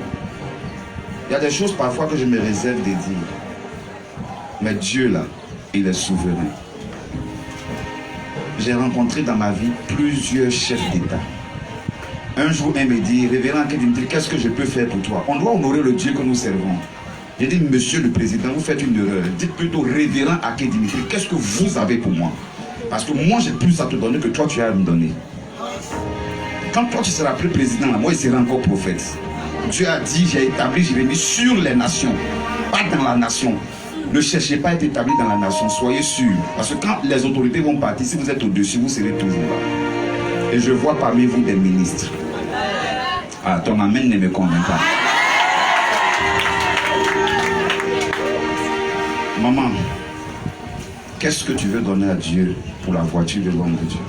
il y a des choses parfois que je me réserve de dire. Mais Dieu là, il est souverain. J'ai rencontré dans ma vie plusieurs chefs d'État. Un jour, un me dit, révérend Aké-Dimitri, qu'est-ce que je peux faire pour toi? On doit honorer le Dieu que nous servons. J'ai dit, monsieur le président, vous faites une erreur. Dites plutôt, révérend Aké-Dimitri, qu'est-ce que vous avez pour moi? Parce que moi, j'ai plus à te donner que toi, tu as à me donner. Quand toi, tu seras plus président, moi, je serai encore prophète. Dieu a dit, j'ai établi, je vais mis sur les nations, pas dans la nation. Ne cherchez pas à être établi dans la nation, soyez sûrs. Parce que quand les autorités vont partir, si vous êtes au-dessus, vous serez toujours là. Et je vois parmi vous des ministres. Ah, ton amen ne me convainc pas. Maman, qu'est-ce que tu veux donner à Dieu pour la voiture de l'homme de Dieu?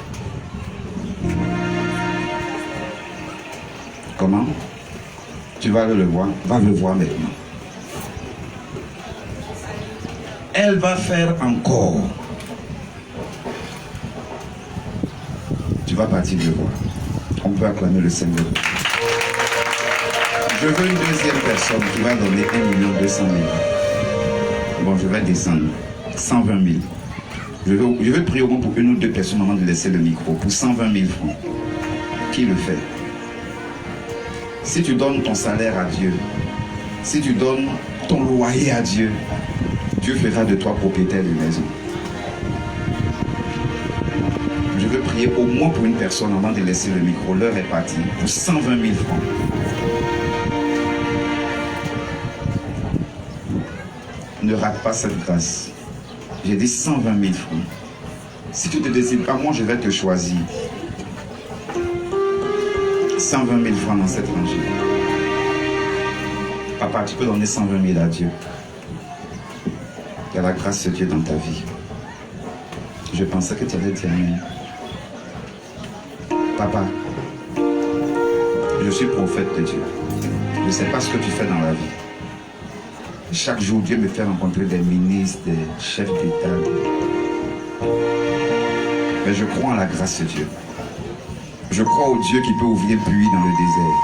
Comment? Tu vas aller le voir? Va le voir maintenant. Elle va faire encore. Tu vas partir le voir. On peut acclamer le Seigneur. Je veux une deuxième personne qui va donner 1 200 000. Bon, je vais descendre. 120 000. Je vais prier au moins pour 1 ou 2 personnes avant de laisser le micro. Pour 120 000 francs. Qui le fait? Si tu donnes ton salaire à Dieu, si tu donnes ton loyer à Dieu, Dieu fera de toi propriétaire de maison. Je veux prier au moins pour une personne avant de laisser le micro. L'heure est partie. Pour 120 000 francs. Ne rate pas cette grâce. J'ai dit 120 000 francs. Si tu ne te décides pas, moi je vais te choisir. 120 000 francs dans cette rangée. Papa, tu peux donner 120 000 à Dieu. Il y a la grâce de Dieu dans ta vie. Je pensais que tu allais dire amen. Papa, je suis prophète de Dieu. Je ne sais pas ce que tu fais dans la vie. Chaque jour, Dieu me fait rencontrer des ministres, des chefs d'État. Mais je crois en la grâce de Dieu. Je crois au Dieu qui peut ouvrir puits dans le désert.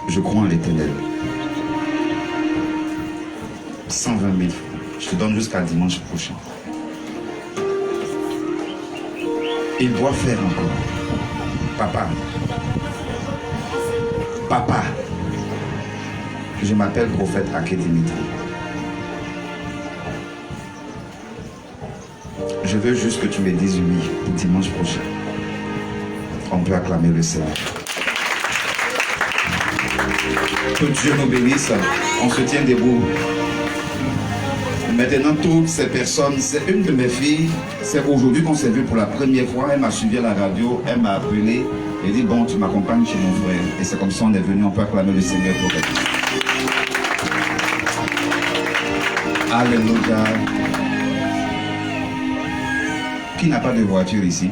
Je crois en l'Éternel. 120 000 francs. Je te donne jusqu'à dimanche prochain. Il doit faire encore. Papa. Papa. Je m'appelle prophète Ake Dimitri. Je veux juste que tu me dises oui pour dimanche prochain. On peut acclamer le Seigneur. Que Dieu nous bénisse. On se tient debout. Maintenant, toutes ces personnes, c'est une de mes filles, c'est aujourd'hui qu'on s'est vu pour la première fois. Elle m'a suivi à la radio, elle m'a appelé et dit bon, tu m'accompagnes chez mon frère. Et c'est comme ça on est venu, on peut acclamer le Seigneur pour elle. Alléluia. Qui n'a pas de voiture ici?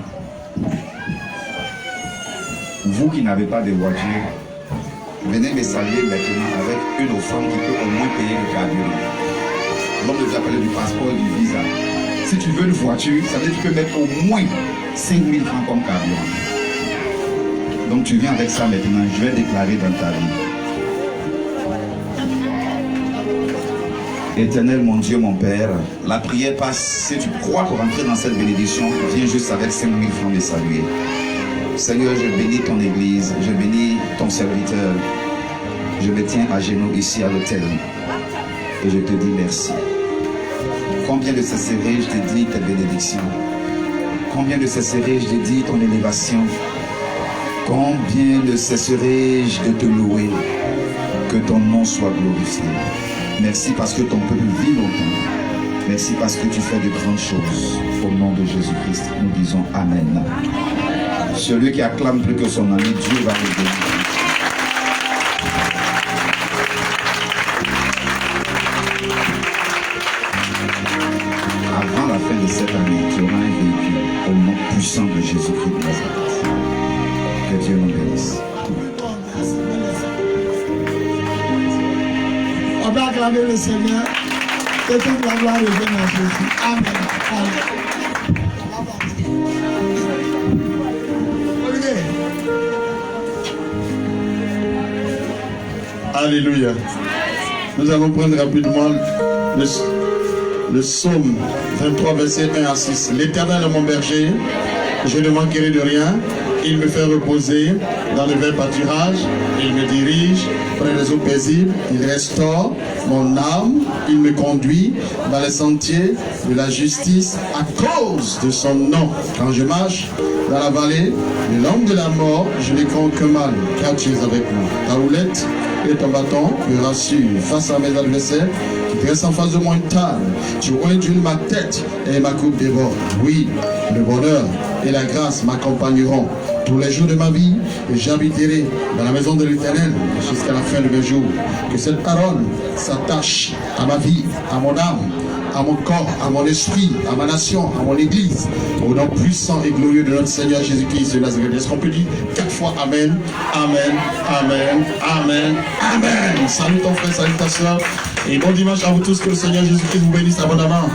Vous qui n'avez pas de voiture, venez me saluer maintenant avec une offrande qui peut au moins payer le carburant. L'homme nous a parlé du passeport et du visa. Si tu veux une voiture, ça veut dire que tu peux mettre au moins 5 000 francs comme carburant. Donc tu viens avec ça maintenant, je vais déclarer dans ta vie. Éternel mon Dieu, mon Père, la prière passe. Si tu crois pour rentrer dans cette bénédiction, viens juste avec 5 000 francs de saluer. Seigneur, je bénis ton église, je bénis ton serviteur. Je me tiens à genoux ici à l'autel et je te dis merci. Combien de cesserai je te dis tes bénédictions? Combien de cesserai je te dis ton élévation? Combien de cesserai-je de te louer? Que ton nom soit glorifié. Merci parce que ton peuple vit longtemps. Merci parce que tu fais de grandes choses. Au nom de Jésus-Christ, nous disons Amen. Celui qui acclame plus que son ami, Dieu va le bénir. Avant la fin de cette année, tu auras un véhicule au nom puissant de Jésus-Christ de Nazareth. Que Dieu nous bénisse. On va acclamer le Seigneur. Que toute la gloire revienne à Jésus. Amen. Alléluia. Nous allons prendre rapidement le psaume 23, verset 1 à 6. L'Éternel est mon berger, je ne manquerai de rien. Il me fait reposer dans le vert pâturage. Il me dirige près des eaux paisibles. Il restaure mon âme. Il me conduit dans les sentiers de la justice à cause de son nom. Quand je marche dans la vallée de l'ombre de la mort, je ne crains aucun mal, car tu es avec moi. Ta houlette et ton bâton me rassurent face à mes adversaires qui dressent en face de moi une table. Tu oindules ma tête et ma coupe déborde. Oui, le bonheur et la grâce m'accompagneront tous les jours de ma vie et j'habiterai dans la maison de l'Éternel jusqu'à la fin de mes jours. Que cette parole s'attache à ma vie, à mon âme, à mon corps, à mon esprit, à ma nation, à mon église, au nom puissant et glorieux de notre Seigneur Jésus-Christ de Nazareth. Est-ce qu'on peut dire 4 fois Amen, Amen, Amen, Amen, Amen. Salut ton frère, salut ta soeur et bon dimanche à vous tous, que le Seigneur Jésus-Christ vous bénisse abondamment.